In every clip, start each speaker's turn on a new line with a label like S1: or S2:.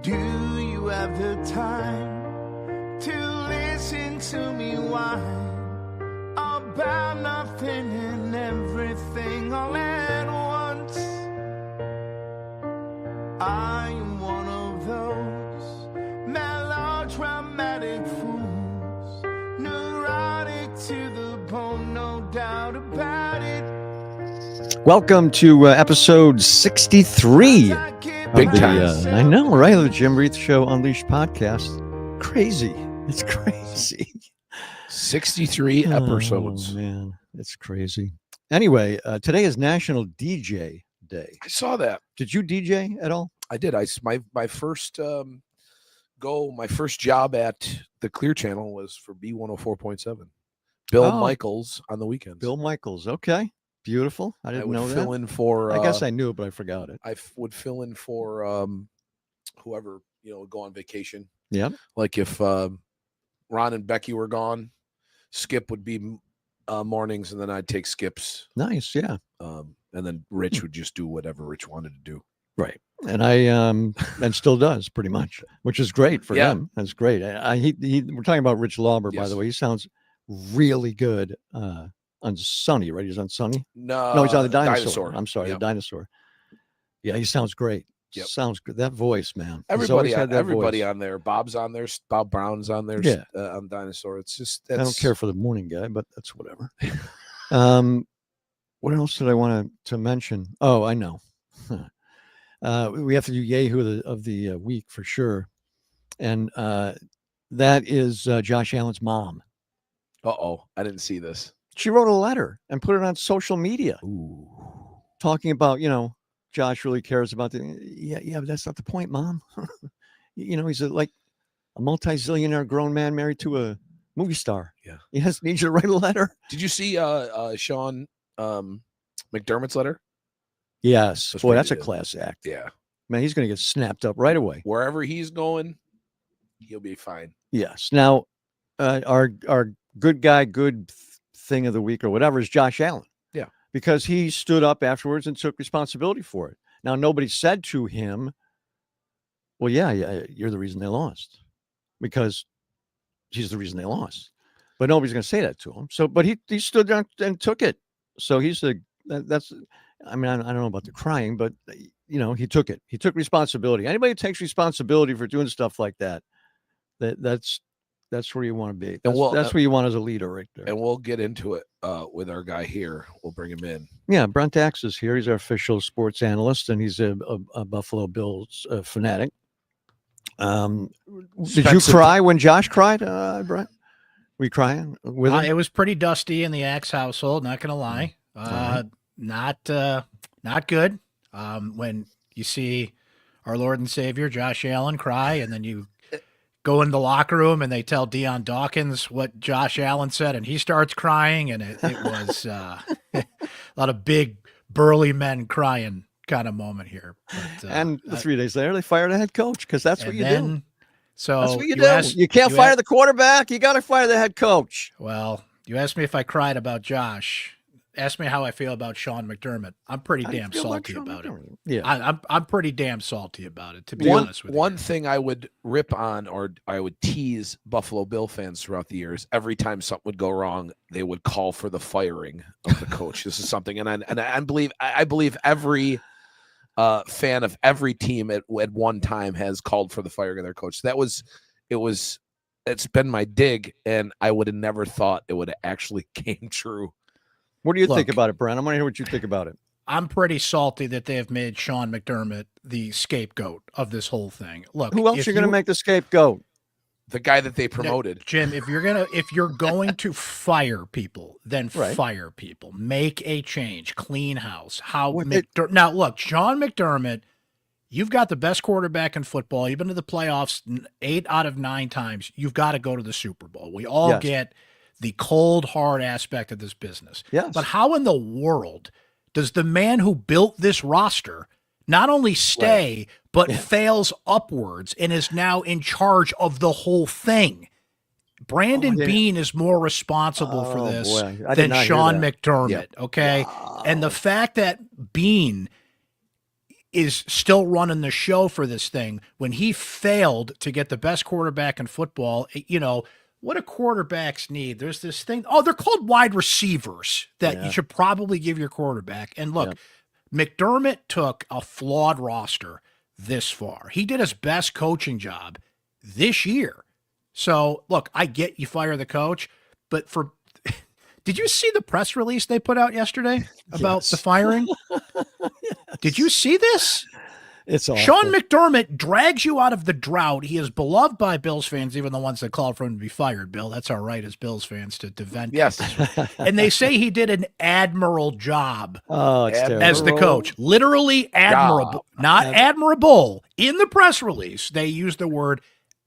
S1: Do you have the time to listen to me whine about nothing and everything all at once? I am one of those melodramatic fools, neurotic to the bone, no doubt about it.
S2: Welcome to episode 63.
S3: Big time.
S2: I know, right? The Jim Reith Show Unleashed podcast. Crazy. It's crazy.
S3: 63 episodes.
S2: Oh, man, it's crazy. Anyway, today is National DJ Day.
S3: I saw that.
S2: Did you DJ at all?
S3: I did. My first my first job at the Clear Channel was for B104.7. Bill Michaels on the weekends.
S2: Bill Michaels. Okay. Beautiful. I didn't know that.
S3: Fill in for.
S2: I guess I knew it, but I forgot it.
S3: I would fill in for whoever would go on vacation.
S2: Yeah.
S3: Like if Ron and Becky were gone, Skip would be mornings, and then I'd take Skip's.
S2: Nice. Yeah.
S3: And then Rich would just do whatever Rich wanted to do.
S2: Right. And I and still does pretty much, which is great for him. That's great. We're talking about Rich Lauber, by the way. He sounds really good on Sunny, right? He's on Sunny? No, he's on the Dinosaur. I'm sorry, the Dinosaur. Yeah, he sounds great. Yep. Sounds good. That voice, man.
S3: Everybody on there. Bob's on there. Bob Brown's on there. Yeah. On Dinosaur. It's just
S2: I don't care for the morning guy, but that's whatever. What else did I want to mention? Oh, I know. We have to do Yahoo of the week for sure, and that is Josh Allen's mom.
S3: I didn't see this.
S2: She wrote a letter and put it on social media.
S3: Ooh.
S2: Talking about, Josh really cares about yeah, but that's not the point, Mom. He's like a multi-zillionaire grown man married to a movie star.
S3: Yeah.
S2: He needs you to write a letter.
S3: Did you see Sean McDermott's letter?
S2: Yes. Boy, that's a class act.
S3: Yeah.
S2: Man, he's going to get snapped up right away.
S3: Wherever he's going, he'll be fine.
S2: Yes. Now, our good guy, good thing of the week or whatever is Josh Allen.
S3: Yeah.
S2: Because he stood up afterwards and took responsibility for it. Now, nobody said to him, well, yeah, you're the reason they lost. Because he's the reason they lost. But nobody's going to say that to him. So, but he stood down and took it. So I don't know about the crying, but he took it. He took responsibility. Anybody who takes responsibility for doing stuff like that's where you want to be. That's where you want as a leader right there.
S3: And we'll get into it with our guy here. We'll bring him in.
S2: Yeah, Brent Axe is here. He's our official sports analyst, and he's a Buffalo Bills fanatic. Did you cry when Josh cried, Brent? Were you crying with him?
S4: It was pretty dusty in the Axe household, not going to lie. Not good. When you see our Lord and Savior, Josh Allen, cry, and then you go in the locker room and they tell Deion Dawkins what Josh Allen said, and he starts crying, and it was a lot of big, burly men crying kind of moment here. But,
S2: and 3 days later, they fired a head coach because that's what you do.
S4: So
S2: that's what you do. You can't fire the quarterback. You got to fire the head coach.
S4: Well, you asked me if I cried about Josh. Ask me how I feel about Sean McDermott. I'm pretty damn salty about it.
S2: Yeah,
S4: I'm pretty damn salty about it, to be honest with you.
S3: One thing I would rip on, or I would tease Buffalo Bill fans throughout the years, every time something would go wrong, they would call for the firing of the coach. This is something, and I believe every fan of every team at one time has called for the firing of their coach. It's been my dig, and I would have never thought it would have actually came true.
S2: What do you think about it, Brent? I want to hear what you think about it.
S4: I'm pretty salty that they have made Sean McDermott the scapegoat of this whole thing. Look,
S2: who else are you going to make the scapegoat?
S3: The guy that they promoted.
S4: Jim, if you're going to fire people, then fire people. Make a change. Clean house. Now look, Sean McDermott, you've got the best quarterback in football. You've been to the playoffs 8 out of 9 times. You've got to go to the Super Bowl. We all get the cold, hard aspect of this business.
S2: Yes.
S4: But how in the world does the man who built this roster not only stay, but fails upwards and is now in charge of the whole thing? Brandon Beane is more responsible for this than Sean McDermott, okay? And the fact that Beane is still running the show for this thing when he failed to get the best quarterback in football. You know, what do quarterbacks need? There's this thing. Oh, they're called wide receivers that you should probably give your quarterback. And look, McDermott took a flawed roster this far. He did his best coaching job this year. So, look, I get you fire the coach, but did you see the press release they put out yesterday about the firing? Did you see this?
S2: It's awful.
S4: Sean McDermott drags you out of the drought. He is beloved by Bills fans, even the ones that called for him to be fired, Bill. That's our right as Bills fans to vent.
S3: Yes.
S4: And they say he did an admirable job
S2: as
S4: the coach. Literally admirable, not admirable. In the press release, they use the word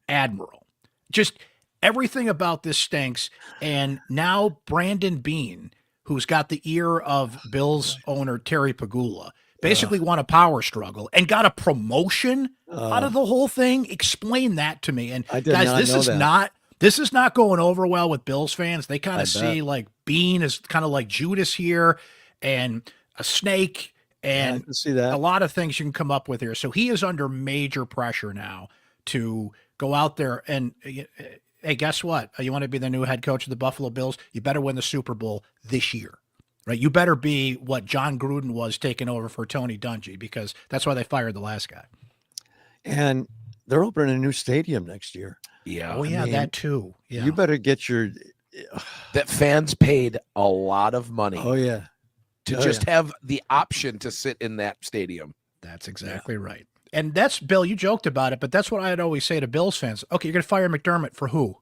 S4: admiral. Just everything about this stinks. And now Brandon Beane, who's got the ear of Bills owner Terry Pagula, basically won a power struggle and got a promotion out of the whole thing. Explain that to me. And guys, this is not going over well with Bills fans. They kind of see like Beane is kind of like Judas here and a snake and
S2: see that.
S4: A lot of things you can come up with here. So he is under major pressure now to go out there and hey, guess what? You want to be the new head coach of the Buffalo Bills? You better win the Super Bowl this year. Right, you better be what John Gruden was taking over for Tony Dungy, because that's why they fired the last guy.
S2: And they're opening a new stadium next year.
S3: Yeah.
S4: Oh, yeah, that too. Yeah.
S2: You better get your...
S3: That fans paid a lot of money.
S2: Oh, yeah.
S3: To just have the option to sit in that stadium.
S4: That's exactly right. And that's, Bill, you joked about it, but that's what I'd always say to Bills fans. Okay, you're going to fire McDermott for who?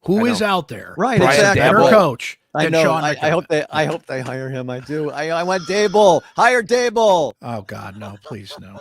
S4: Who is out there?
S2: Right,
S3: Brian
S2: exactly.
S4: Better coach.
S2: I know.
S4: Sean
S2: I hope they hire him. I do. I want Dable. Hire Dable.
S4: Oh God, no! Please, no.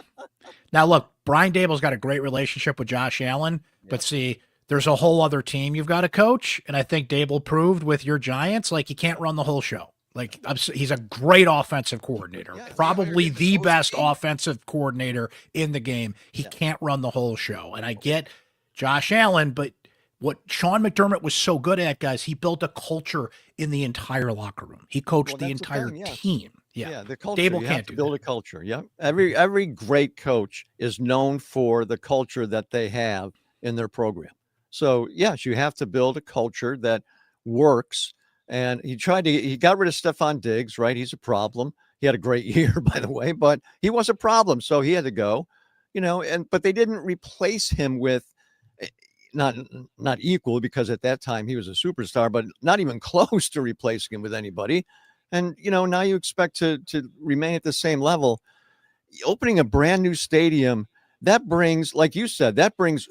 S4: Now look, Brian Dable's got a great relationship with Josh Allen, but see, there's a whole other team you've got to coach, and I think Dable proved with your Giants, like, he can't run the whole show. Like, he's a great offensive coordinator, probably the best offensive coordinator in the game. He can't run the whole show, and I get Josh Allen, but what Sean McDermott was so good at, guys, he built a culture in the entire locker room. He coached the entire team. Yeah,
S2: the culture.
S4: Dable
S2: you
S4: can't
S2: have to build a culture. Yeah, every great coach is known for the culture that they have in their program. So yes, you have to build a culture that works. And he got rid of Stephon Diggs, right? He's a problem. He had a great year, by the way, but he was a problem, so he had to go. But they didn't replace him with. Not equal, because at that time he was a superstar, but not even close to replacing him with anybody. And, now you expect to remain at the same level. Opening a brand new stadium, that brings, like you said,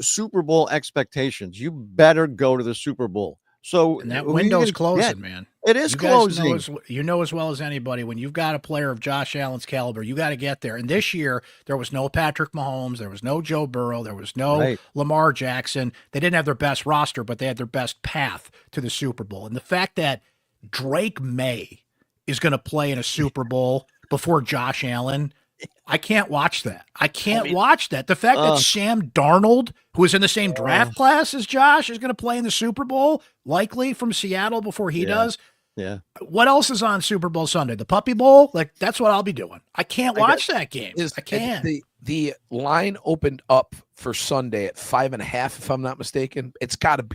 S2: Super Bowl expectations. You better go to the Super Bowl. So
S4: and that window's closing, man.
S2: It is closing.
S4: You know as well as anybody, when you've got a player of Josh Allen's caliber, you got to get there. And this year, there was no Patrick Mahomes, there was no Joe Burrow, there was no Lamar Jackson. They didn't have their best roster, but they had their best path to the Super Bowl. And the fact that Drake May is going to play in a Super Bowl before Josh Allen, I can't watch that. I can't watch that. The fact that Sam Darnold, who is in the same draft class as Josh, is going to play in the Super Bowl, likely from Seattle before he does.
S2: Yeah.
S4: What else is on Super Bowl Sunday? The Puppy Bowl? Like, that's what I'll be doing. I can't watch that game. I can't.
S3: The line opened up for Sunday at 5.5, if I'm not mistaken.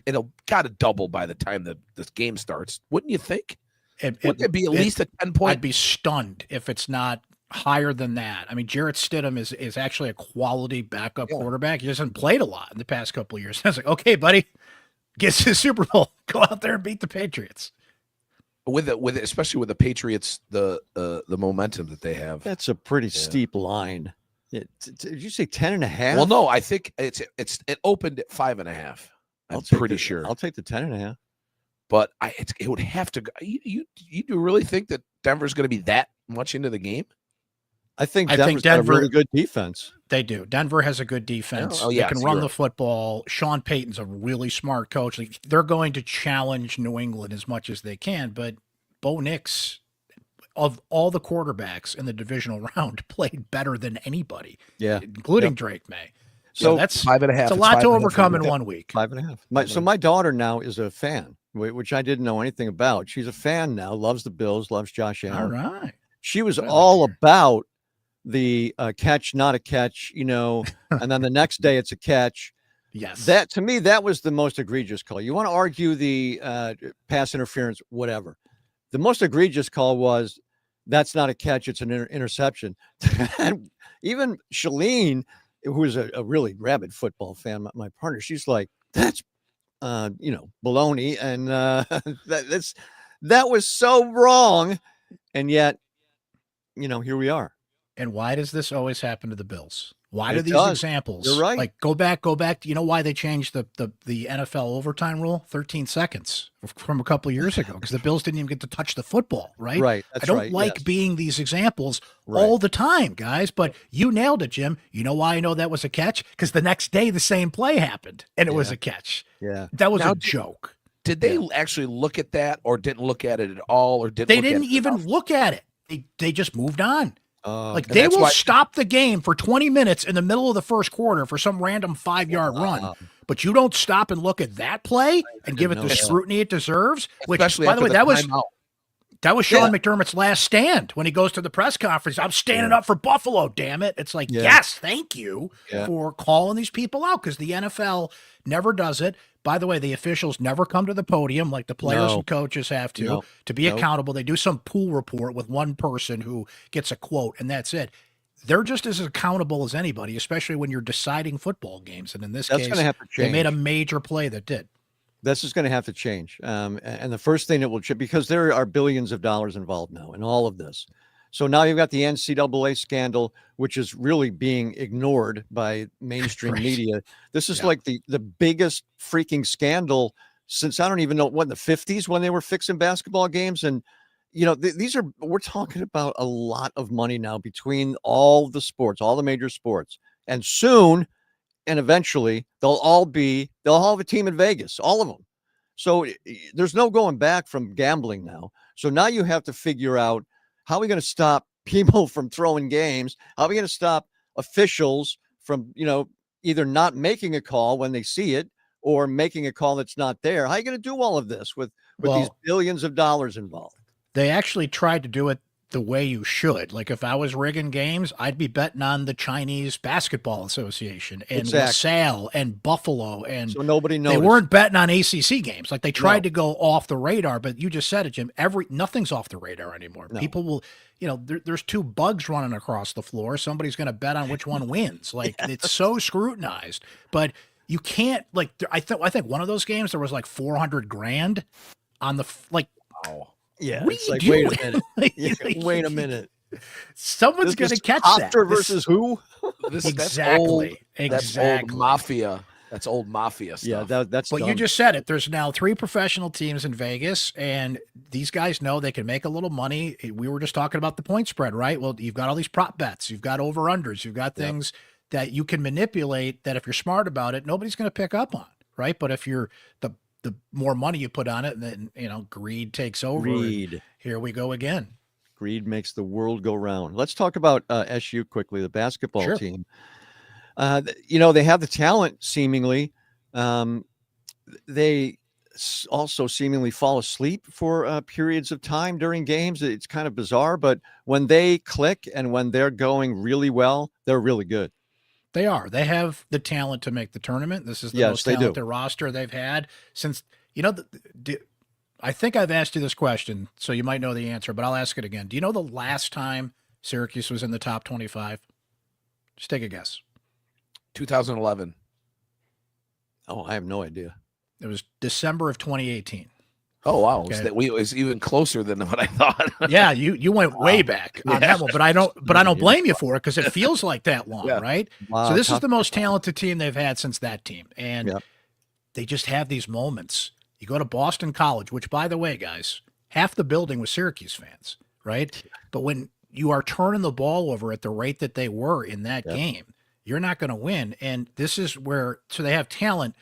S3: It'll gotta double by the time this game starts. Wouldn't you think? Wouldn't it be at least a 10-point?
S4: I'd be stunned if it's not higher than that. I mean, Jarrett Stidham is actually a quality backup quarterback. He hasn't played a lot in the past couple of years. I was like, okay, buddy, get to the Super Bowl. Go out there and beat the Patriots.
S3: Especially with the Patriots, the momentum that they have.
S2: That's a pretty steep line. Did you say 10.5?
S3: Well, no, I think it opened at 5.5. I'm pretty sure.
S2: I'll take the 10.5.
S3: But it would have to go. You do really think that Denver's going to be that much into the game?
S2: I think Denver got a really good defense.
S4: They do. Denver has a good defense. They can run the football. Sean Payton's a really smart coach. Like, they're going to challenge New England as much as they can. But Bo Nix, of all the quarterbacks in the divisional round, played better than anybody.
S2: Yeah,
S4: including Drake May.
S3: So
S4: that's
S3: 5.5.
S4: It's a lot to overcome in 1 week.
S2: 5.5. So my daughter now is a fan, which I didn't know anything about. She's a fan now. Loves the Bills. Loves Josh Allen.
S4: All right.
S2: She was all about the catch, not a catch, and then the next day it's a catch.
S4: Yes.
S2: That, to me, that was the most egregious call. You want to argue the pass interference, whatever. The most egregious call was that's not a catch, it's an interception. And even Shalene, who is a really rabid football fan, my partner, she's like, that's baloney, and that was so wrong, and yet, here we are.
S4: And why does this always happen to the Bills? Why do
S2: It
S4: these
S2: does.
S4: examples?
S2: You're right.
S4: Like go back. You know why they changed the NFL overtime rule? 13 seconds from a couple of years ago, because the Bills didn't even get to touch the football, right?
S2: Right.
S4: I don't like being these examples all the time, guys, but you nailed it, Jim. You know why I know that was a catch? Because the next day the same play happened and it was a catch.
S2: Yeah.
S4: That was a joke.
S3: Did they actually look at that, or didn't look at it at all, or didn't?
S4: They didn't even look at it. They just moved on. Like
S3: And
S4: they
S3: that's
S4: will
S3: why-
S4: stop the game for 20 minutes in the middle of the first quarter for some random 5-yard run, but you don't stop and look at that play and give it the scrutiny it deserves. Which,
S3: Especially
S4: by the way,
S3: timeout.
S4: that was Sean McDermott's last stand when he goes to the press conference. I'm standing up for Buffalo, damn it. It's like, yes, thank you for calling these people out, because the NFL never does it. By the way, the officials never come to the podium like the players and coaches have to be accountable. They do some pool report with one person who gets a quote, and that's it. They're just as accountable as anybody, especially when you're deciding football games. And in this case,
S2: gonna have to change.
S4: They made a major play that did.
S2: This is going to have to change. And the first thing that will change, because there are billions of dollars involved now in all of this. So now you've got the NCAA scandal, which is really being ignored by mainstream media. This is like the biggest freaking scandal since, I don't even know, in the 50s when they were fixing basketball games. And, we're talking about a lot of money now between all the sports, all the major sports. And soon, and eventually, they'll all have a team in Vegas, all of them. So there's no going back from gambling now. So now you have to figure out, how are we going to stop people from throwing games? How are we going to stop officials from, either not making a call when they see it or making a call that's not there? How are you going to do all of this with these billions of dollars involved?
S4: They actually tried to do it the way you should. Like if I was rigging games, I'd be betting on the Chinese Basketball Association and LaSalle and Buffalo, and
S2: so nobody knows.
S4: They weren't betting on ACC games. Like they tried to go off the radar, but you just said it, Jim. Nothing's off the radar anymore. No. People will, there's two bugs running across the floor. Somebody's going to bet on which one wins. Like it's so scrutinized, but you can't. Like I think one of those games there was like $400,000 on the
S2: Wow. Yeah,
S4: what
S2: it's
S4: are you
S2: doing?
S4: Wait a minute.
S2: Wait a minute.
S4: Someone's going to catch that.
S2: Versus who?
S4: Exactly.
S3: That's old mafia. That's old mafia stuff.
S2: Yeah, that's.
S4: But
S2: dumb.
S4: you just said it. There's now 3 professional teams in Vegas, and these guys know they can make a little money. We were just talking about the point spread, right? Well, you've got all these prop bets. You've got over-unders. You've got things that you can manipulate that if you're smart about it, nobody's going to pick up on, right? But if you're the more money you put on it, then greed takes over.
S2: Greed.
S4: Here we go again.
S2: Greed makes the world go round. Let's talk about SU quickly, the basketball team. They have the talent seemingly. They also seemingly fall asleep for periods of time during games. It's kind of bizarre, but when they click and when they're going really well, they're really good.
S4: They are. They have the talent to make the tournament. This is the most talented roster they've had since, I think I've asked you this question, so you might know the answer, but I'll ask it again. Do you know the last time Syracuse was in the top 25? Just take a guess.
S3: 2011.
S2: Oh, I have no idea.
S4: It was December of 2018.
S3: Oh, wow. Okay. It was even closer than what I thought.
S4: Yeah, you went way back on that one, but I don't blame you for it because it feels like that long, right? Wow, so this is the most talented team they've had since that team. And they just have these moments. You go to Boston College, which, by the way, guys, half the building was Syracuse fans, right? But when you are turning the ball over at the rate that they were in that game, you're not going to win. And this is where, so they have talent,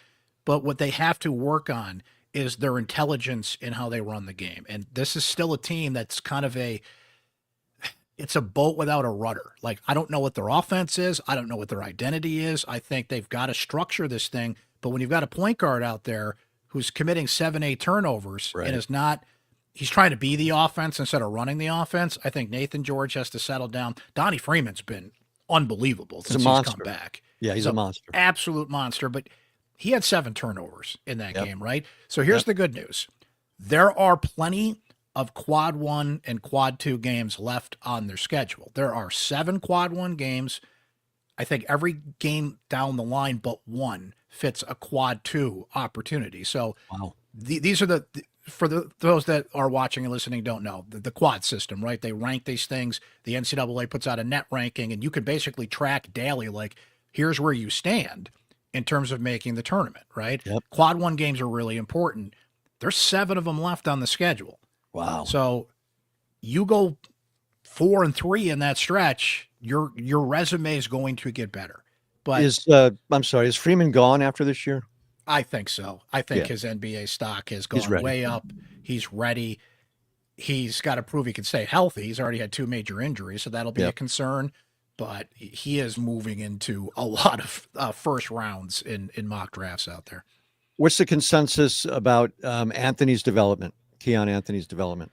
S4: but what they have to work on is their intelligence in how they run the game. And this is still a team that's kind of it's a boat without a rudder. Like, I don't know what their offense is. I don't know what their identity is. I think they've got to structure this thing. But when you've got a point guard out there who's committing 7-8 turnovers and is not he's trying to be the offense instead of running the offense. I think Nathan George has to settle down. Donnie Freeman's been unbelievable since he's come back.
S2: Yeah, he's a monster.
S4: Absolute monster. But he had 7 turnovers in that game, right? So here's the good news. There are plenty of quad 1 and quad 2 games left on their schedule. There are 7 quad 1 games. I think every game down the line but one fits a quad 2 opportunity. So these are those that are watching and listening don't know, the quad system, right? They rank these things. The NCAA puts out a net ranking, and you can basically track daily, like, here's where you stand in terms of making the tournament, right?
S2: Yep.
S4: Quad 1 games are really important. There's 7 of them left on the schedule.
S2: Wow.
S4: So you go 4-3 in that stretch, your resume is going to get better. But
S2: is Freeman gone after this year?
S4: I think so. I think his NBA stock has gone way up. He's ready. He's got to prove he can stay healthy. He's already had 2 major injuries, so that'll be a concern. But he is moving into a lot of first rounds in mock drafts out there.
S2: What's the consensus about Anthony's development, Keon Anthony's development?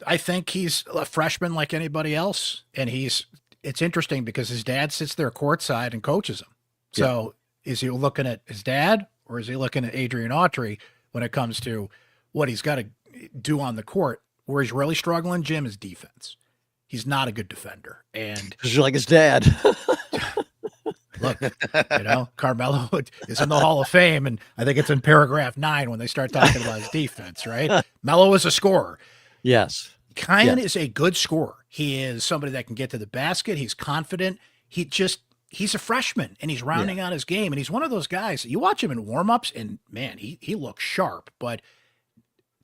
S4: I think he's a freshman like anybody else, and it's interesting because his dad sits there courtside and coaches him. So is he looking at his dad, or is he looking at Adrian Autry when it comes to what he's got to do on the court? Where he's really struggling, Jim, is defense. He's not a good defender. And
S2: because you're like his dad.
S4: Look, Carmelo is in the Hall of Fame, and I think it's in paragraph 9 when they start talking about his defense, right? Melo is a scorer.
S2: Yes.
S4: Kian is a good scorer. He is somebody that can get to the basket. He's confident. He's a freshman, and he's rounding out his game. And he's one of those guys, you watch him in warmups, and man, he looks sharp, but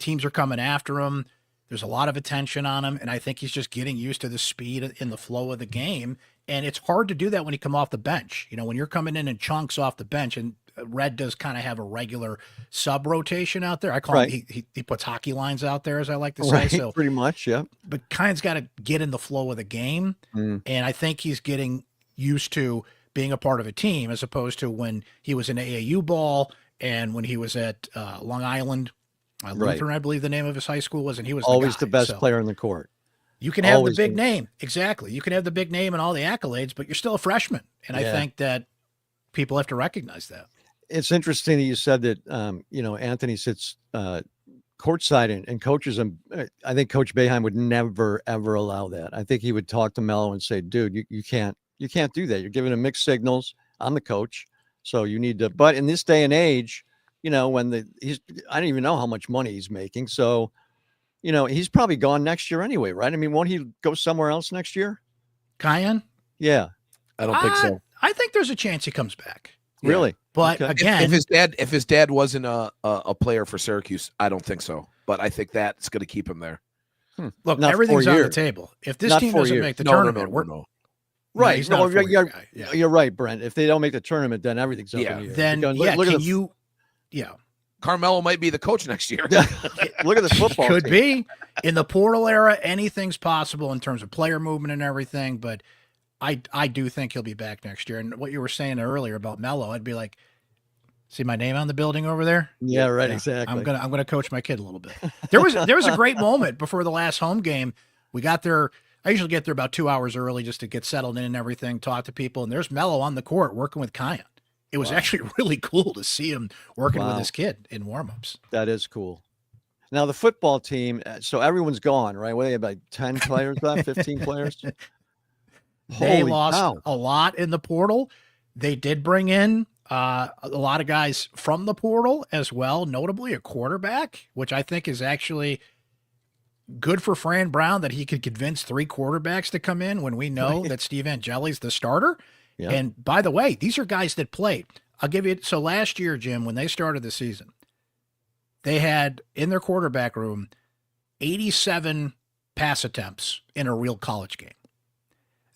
S4: teams are coming after him. There's a lot of attention on him, and I think he's just getting used to the speed in the flow of the game. And it's hard to do that when you come off the bench. When you're coming in chunks off the bench, and Red does kind of have a regular sub rotation out there. I call him, he puts hockey lines out there, as I like to say. So
S2: pretty much, yeah.
S4: But Kian's got to get in the flow of the game, and I think he's getting used to being a part of a team as opposed to when he was in AAU ball and when he was at Long Island. Lutheran, I believe the name of his high school was, and he was
S2: always the best player in the court.
S4: You can have the big name. Exactly. You can have the big name and all the accolades, but you're still a freshman. And I think that people have to recognize that.
S2: It's interesting that you said that, Anthony sits courtside and coaches him. I think Coach Boeheim would never, ever allow that. I think he would talk to Melo and say, dude, you can't do that. You're giving him mixed signals. I'm the coach. So you need to, but in this day and age, when I don't even know how much money he's making. So, he's probably gone next year anyway, right? I mean, won't he go somewhere else next year?
S4: Kian?
S2: Yeah.
S3: I don't think so.
S4: I think there's a chance he comes back.
S2: Really?
S4: But again,
S3: if his dad wasn't a player for Syracuse, I don't think so. But I think that's going to keep him there.
S4: Look, everything's on the table. If this team doesn't make the tournament,
S3: no.
S2: Right.
S4: He's not
S2: you're right, Brent. If they don't make the tournament, then everything's up in the air.
S4: Then
S3: Carmelo might be the coach next year.
S2: Look at the football
S4: Could
S2: team.
S4: be. In the portal era, anything's possible in terms of player movement and everything, but I do think he'll be back next year. And what you were saying earlier about Melo, I'd be like, see my name on the building over there?
S2: Yeah, right, exactly.
S4: I'm gonna coach my kid a little bit. There was a great moment before the last home game. We got there. I usually get there about 2 hours early just to get settled in and everything, talk to people, and there's Melo on the court working with Kian. It was actually really cool to see him working with his kid in warmups.
S2: That is cool. Now the football team, so everyone's gone, right? What are they, about 10 players left, 15 players?
S4: They lost a lot in the portal. They did bring in a lot of guys from the portal as well, notably a quarterback, which I think is actually good for Fran Brown that he could convince 3 quarterbacks to come in when we know that Steve Angeli's the starter. Yeah. And by the way, these are guys that played. I'll give you, so last year, Jim, when they started the season, they had in their quarterback room 87 pass attempts in a real college game.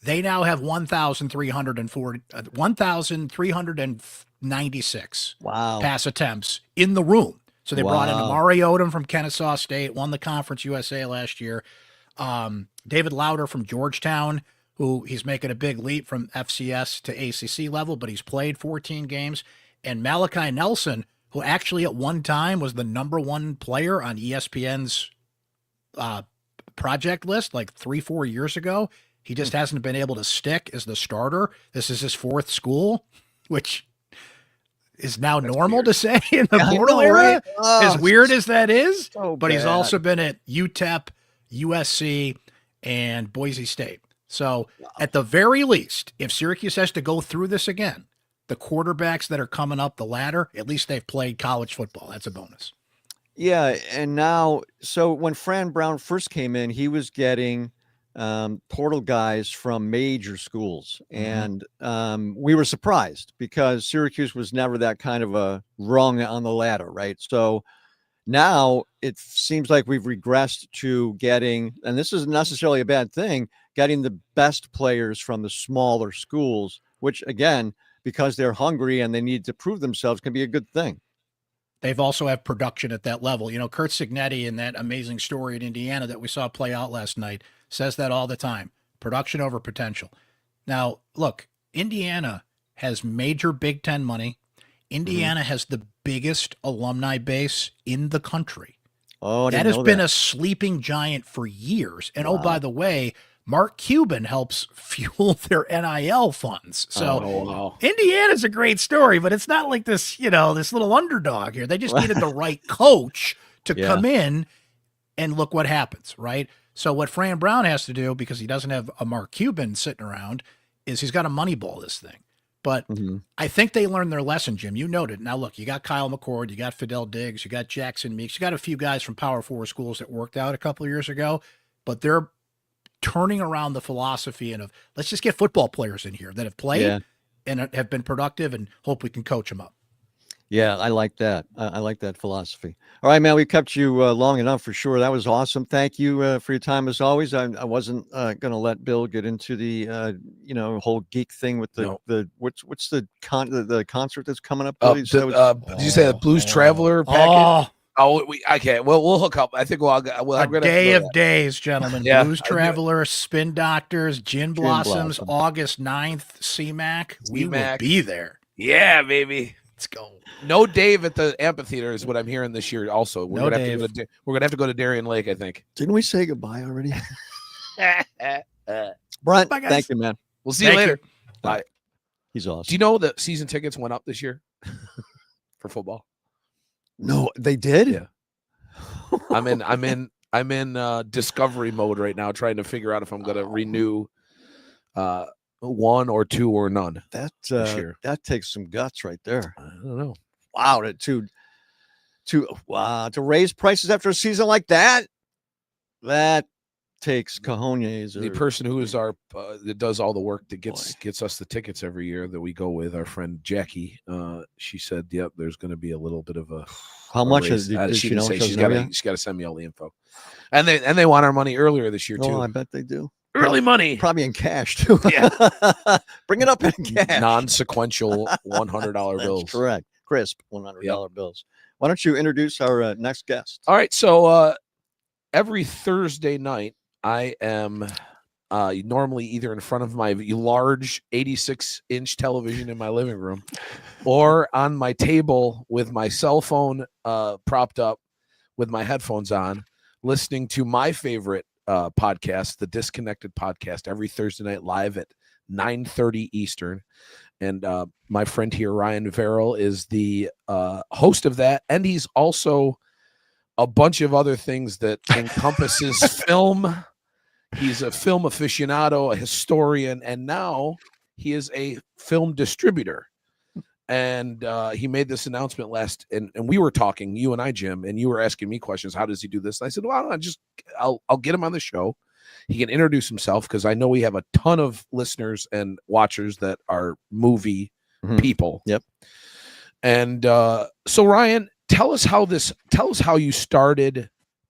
S4: They now have 1,396 pass attempts in the room. So they brought in Amari Odom from Kennesaw State, won the Conference USA last year. David Lauder from Georgetown, who he's making a big leap from FCS to ACC level, but he's played 14 games. And Malachi Nelson, who actually at one time was the #1 player on ESPN's project list like 3-4 years ago. He just hasn't been able to stick as the starter. This is his 4th school, which is now normal to say in the portal era, as weird as that is. But he's also been at UTEP, USC, and Boise State. So at the very least, if Syracuse has to go through this again, the quarterbacks that are coming up the ladder, at least they've played college football. That's a bonus.
S2: Yeah, and now, so when Fran Brown first came in, he was getting portal guys from major schools, and we were surprised because Syracuse was never that kind of a rung on the ladder, right? So now it seems like we've regressed to getting, and this isn't necessarily a bad thing, getting the best players from the smaller schools, which again, because they're hungry and they need to prove themselves, can be a good thing.
S4: They've also have production at that level. You know, Kurt Cignetti in that amazing story in Indiana that we saw play out last night says that all the time. Production over potential. Now, look, Indiana has major Big Ten money. Indiana has the biggest alumni base in the country.
S2: Oh,
S4: that has been a sleeping giant for years. And oh, by the way, Mark Cuban helps fuel their NIL funds. So Indiana's a great story, but it's not like this, this little underdog here. They just needed the right coach to come in, and look what happens, right? So what Fran Brown has to do, because he doesn't have a Mark Cuban sitting around, is he's got to moneyball this thing. But I think they learned their lesson, Jim. You noted. Now, look, you got Kyle McCord, you got Fidel Diggs, you got Jackson Meeks, you got a few guys from Power 4 schools that worked out a couple of years ago, but they're turning around the philosophy and of let's just get football players in here that have played and have been productive, and hope we can coach them up.
S2: Yeah, I like that. I like that philosophy. All right, man, we kept you long enough for sure. That was awesome. Thank you for your time as always. I wasn't going to let Bill get into the whole geek thing with the what's the concert that's coming up.
S3: Did you say the Blues Traveler package? Okay. Well, we'll hook up. I think we'll
S4: a day of days, gentlemen. Yeah, Blues Traveler, Spin Doctors, Gin Blossoms, August 9th, CMAC. We will be there.
S3: Yeah, baby.
S4: Let's go.
S3: No Dave at the amphitheater is what I'm hearing this year. Also, we're gonna have to go to Darien Lake, I think.
S2: Didn't we say goodbye already? Brent,
S4: bye, guys.
S2: Thank you, man.
S3: We'll see you later. Bye.
S2: He's awesome.
S3: Do you know that season tickets went up this year for football?
S2: No, they did.
S3: Yeah. I'm in discovery mode right now, trying to figure out if I'm going to renew one or two or none.
S2: That takes some guts right there.
S3: I don't know.
S2: Wow, to raise prices after a season like that takes cojones.
S3: The person who is our that does all the work that gets us the tickets every year that we go with, our friend Jackie. She said, "Yep, there's going to be a little bit of a."
S2: How much is she know?
S3: She's got to send me all the info, and they want our money earlier this year too.
S2: Oh, I bet they do.
S3: Early money,
S2: probably in cash too.
S3: Yeah,
S2: bring it up in cash.
S3: Non-sequential $100 bills.
S2: That's correct, crisp $100 bills. Why don't you introduce our next guest?
S3: All right, so every Thursday night, I am normally either in front of my large 86-inch television in my living room, or on my table with my cell phone propped up with my headphones on, listening to my favorite podcast, the Disconnected Podcast, every Thursday night live at 9:30 Eastern. And my friend here, Ryan Verrill, is the host of that, and he's also a bunch of other things that encompasses film. He's a film aficionado, a historian, and now he is a film distributor. And he made this announcement and we were talking, you and I, Jim, and you were asking me questions. How does he do this? And I said, well, I'll get him on the show. He can introduce himself, because I know we have a ton of listeners and watchers that are movie people.
S2: Yep.
S3: And so, Ryan, tell us how you started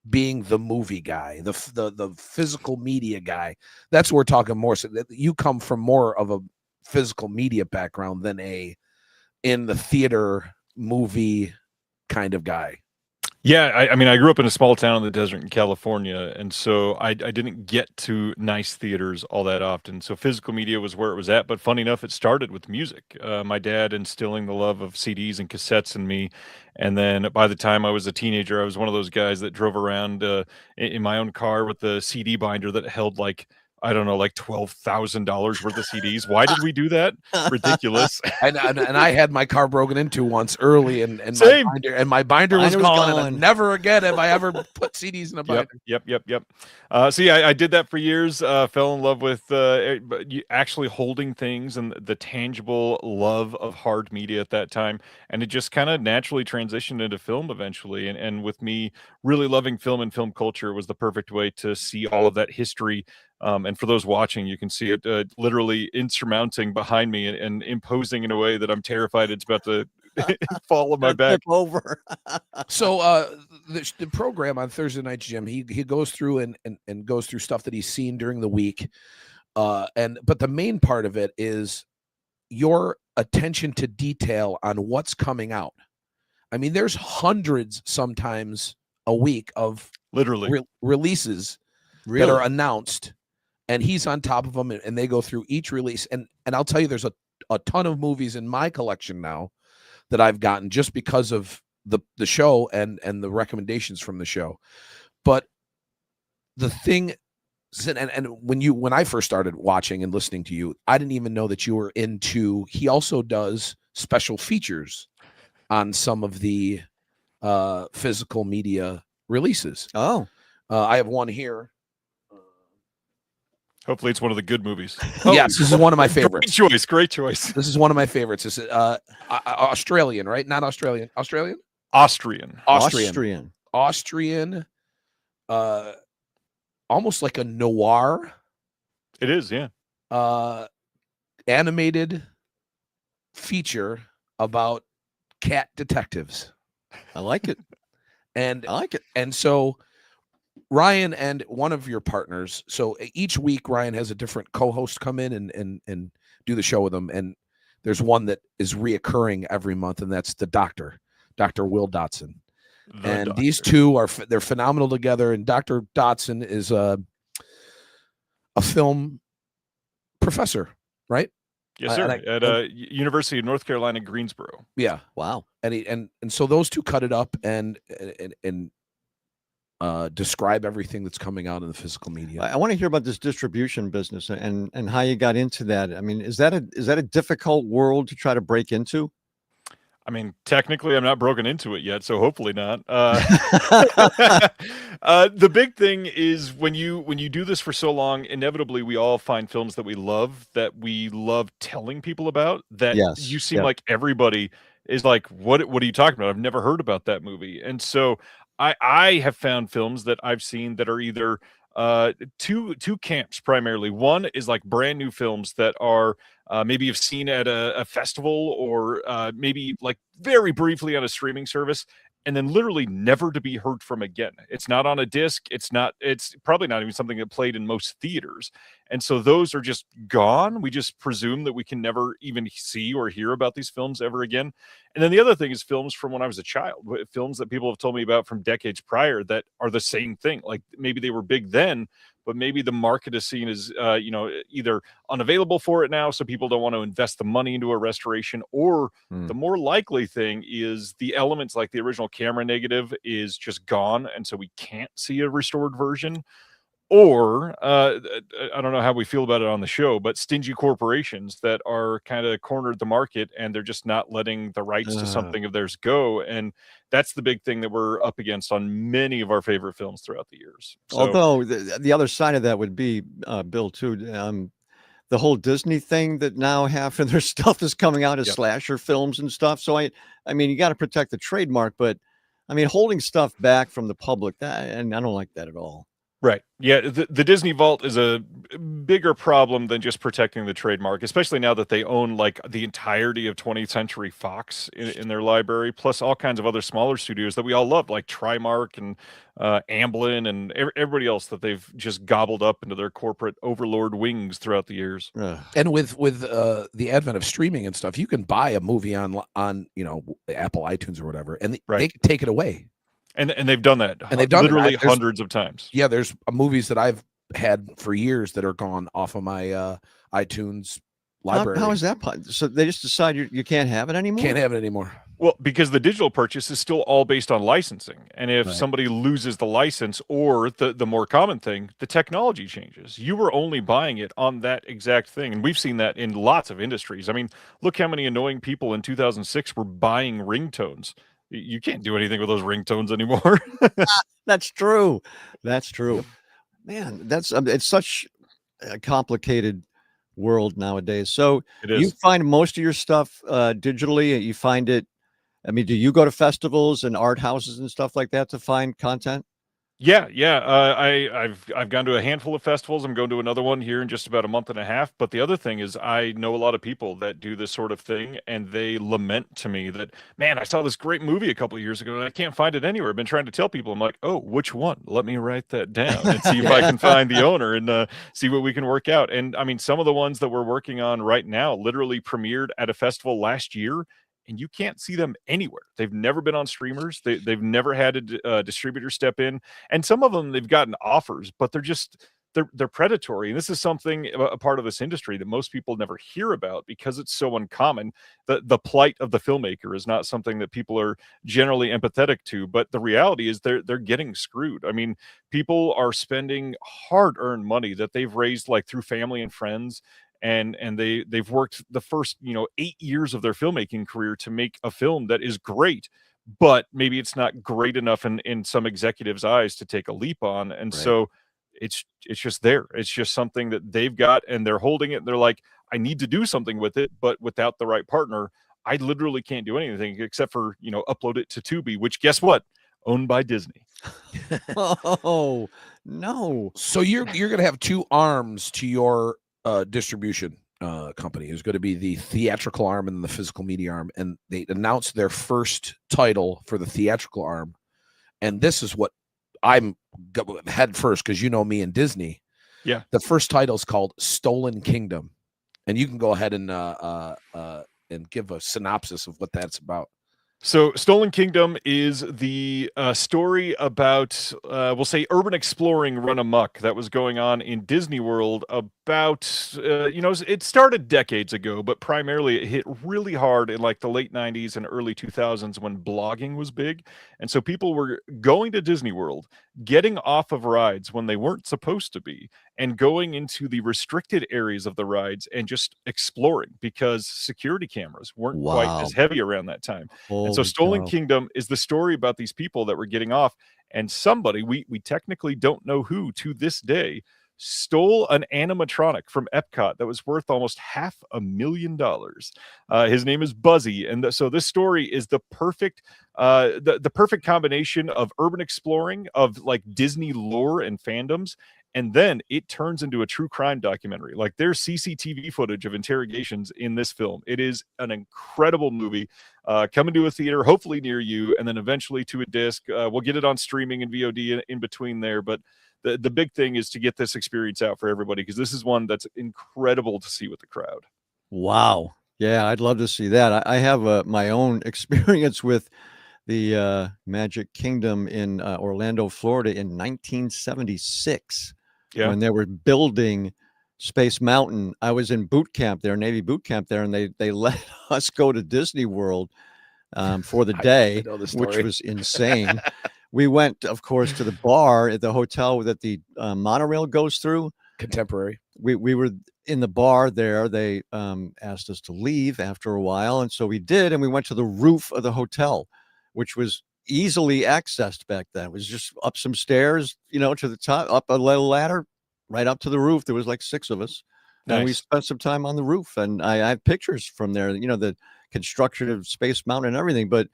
S3: being the movie guy, the physical media guy. That's what we're talking more. So that you come from more of a physical media background than in the theater movie kind of guy.
S5: Yeah, I mean, I grew up in a small town in the desert in California, and so I didn't get to nice theaters all that often. So physical media was where it was at. But funny enough, it started with music. My dad instilling the love of CDs and cassettes in me, and then by the time I was a teenager, I was one of those guys that drove around in my own car with the CD binder that held like, I don't know, like $12,000 worth of CDs. Why did we do that? Ridiculous.
S3: And I had my car broken into once early, and
S5: Same.
S3: my binder was
S2: Binder was
S3: gone.
S2: gone.
S3: And never again have I ever put CDs in a binder.
S5: Yep. So yeah, I did that for years. Fell in love with actually holding things and the tangible love of hard media at that time, and it just kind of naturally transitioned into film eventually. And with me really loving film and film culture, it was the perfect way to see all of that history. And for those watching, you can see it literally insurmounting behind me and imposing in a way that I'm terrified it's about to fall on my back.
S2: Over.
S3: So the program on Thursday Night Jim, he goes through and goes through stuff that he's seen during the week. But the main part of it is your attention to detail on what's coming out. I mean, there's hundreds sometimes a week of
S5: Literally
S3: releases that are announced, and he's on top of them, and they go through each release. And I'll tell you, there's a ton of movies in my collection now that I've gotten just because of the show and the recommendations from the show. But the thing, and when I first started watching and listening to you, I didn't even know that you were into, he also does special features on some of the physical media releases.
S2: Oh,
S3: I have one here.
S5: Hopefully it's one of the good movies.
S3: Yes, this is one of my favorites.
S5: Great choice.
S3: This is one of my favorites. This is Australian, right? Not Australian. Australian?
S5: Austrian.
S3: Almost like a noir.
S5: It is, yeah.
S3: Animated feature about cat detectives.
S2: I like it.
S3: And so Ryan and one of your partners, so each week Ryan has a different co-host come in and do the show with them, and there's one that is reoccurring every month, and that's the Dr. Will Dotson. These two they're phenomenal together, and Dr. Dotson is a film professor, right?
S5: Yes, sir. At University of North Carolina, Greensboro.
S3: Yeah.
S2: Wow.
S3: And so those two cut it up and describe everything that's coming out in the physical media.
S2: I want to hear about this distribution business and how you got into that. I mean, is that a difficult world to try to break into?
S5: I mean, technically, I'm not broken into it yet, so hopefully not. The big thing is when you do this for so long, inevitably we all find films that we love telling people about. That you seem like everybody is like, what are you talking about? I've never heard about that movie, and so I have found films that I've seen that are either two camps primarily. One is like brand new films that are maybe you've seen at a festival or maybe like very briefly on a streaming service, and then literally never to be heard from again. It's not on a disc. It's probably not even something that played in most theaters. And so those are just gone. We just presume that we can never even see or hear about these films ever again. And then the other thing is films from when I was a child, films that people have told me about from decades prior that are the same thing. Like maybe they were big then, but maybe the market is seen as, either unavailable for it now, so people don't want to invest the money into a restoration, or the more likely thing is the elements like the original camera negative is just gone, and so we can't see a restored version. Or I don't know how we feel about it on the show, but stingy corporations that are kind of cornered the market and they're just not letting the rights to something of theirs go. And that's the big thing that we're up against on many of our favorite films throughout the years. So,
S2: although the other side of that would be, Bill, too, the whole Disney thing that now half of their stuff is coming out as slasher films and stuff. So I mean, you got to protect the trademark, but I mean, holding stuff back from the public, and I don't like that at all.
S5: Right. Yeah. The Disney Vault is a bigger problem than just protecting the trademark, especially now that they own like the entirety of 20th Century Fox in their library, plus all kinds of other smaller studios that we all love, like Trimark and Amblin and everybody else that they've just gobbled up into their corporate overlord wings throughout the years.
S3: And with the advent of streaming and stuff, you can buy a movie on Apple iTunes or whatever, and they can take it away.
S5: And they've done that.
S3: And they've done
S5: literally hundreds of times.
S3: Yeah, there's movies that I've had for years that are gone off of my iTunes library.
S2: How is that? So they just decide you can't have it anymore?
S3: Can't have it anymore.
S5: Well, because the digital purchase is still all based on licensing. And if somebody loses the license, or the more common thing, the technology changes. You were only buying it on that exact thing. And we've seen that in lots of industries. I mean, look how many annoying people in 2006 were buying ringtones. You can't do anything with those ringtones anymore.
S2: That's true. That's true. Man, it's such a complicated world nowadays. So you find most of your stuff digitally. You find it. I mean, do you go to festivals and art houses and stuff like that to find content?
S5: Yeah. I've gone to a handful of festivals. I'm going to another one here in just about a month and a half. But the other thing is, I know a lot of people that do this sort of thing, and they lament to me that, man, I saw this great movie a couple of years ago and I can't find it anywhere. I've been trying to tell people. I'm like, oh, which one? Let me write that down and see if I can find the owner and see what we can work out. And I mean, some of the ones that we're working on right now literally premiered at a festival last year, and you can't see them anywhere. They've never been on streamers. They've never had a distributor step in. And some of them, they've gotten offers, but they're predatory. And this is something, a part of this industry that most people never hear about because it's so uncommon. The plight of the filmmaker is not something that people are generally empathetic to, but the reality is they're getting screwed. I mean, people are spending hard-earned money that they've raised like through family and friends, and they've worked the first 8 years of their filmmaking career to make a film that is great, but maybe it's not great enough in some executives' eyes to take a leap on. And so it's just there. It's just something that they've got, and they're holding it, and they're like, I need to do something with it, but without the right partner, I literally can't do anything except for upload it to Tubi, which, guess what, owned by Disney.
S2: Oh no.
S3: So you're gonna have two arms to your distribution company. There's going to be the theatrical arm and the physical media arm, and they announced their first title for the theatrical arm, and this is what I'm head first, because me and Disney.
S5: Yeah,
S3: the first title is called Stolen Kingdom, and you can go ahead and give a synopsis of what that's about.
S5: So Stolen Kingdom is the story about, we'll say, urban exploring run amok that was going on in Disney World about, it started decades ago, but primarily it hit really hard in like the late 90s and early 2000s when blogging was big. And so people were going to Disney World, getting off of rides when they weren't supposed to be, and going into the restricted areas of the rides and just exploring because security cameras weren't quite as heavy around that time. And so Stolen Kingdom is the story about these people that were getting off, and somebody, we technically don't know who to this day, stole an animatronic from Epcot that was worth almost $500,000. His name is Buzzy. And so this story is the perfect the perfect combination of urban exploring, of like Disney lore and fandoms, and then it turns into a true crime documentary. Like, there's CCTV footage of interrogations in this film. It is an incredible movie, coming to a theater, hopefully near you, and then eventually to a disc. We'll get it on streaming and VOD in between there. But the big thing is to get this experience out for everybody, because this is one that's incredible to see with the crowd.
S2: Wow. Yeah, I'd love to see that. I have my own experience with the Magic Kingdom in Orlando, Florida in 1976. When they were building Space Mountain. I was in boot camp there, Navy boot camp there, and they let us go to Disney World for the day, which was insane. We went, of course, to the bar at the hotel that the monorail goes through.
S3: Contemporary.
S2: We were in the bar there. They asked us to leave after a while, and so we did, and we went to the roof of the hotel, which was easily accessed back then. It was just up some stairs, to the top, up a little ladder, right up to the roof. There was like 6 of us. Nice. And we spent some time on the roof, and I have pictures from there, the construction of Space Mountain and everything. But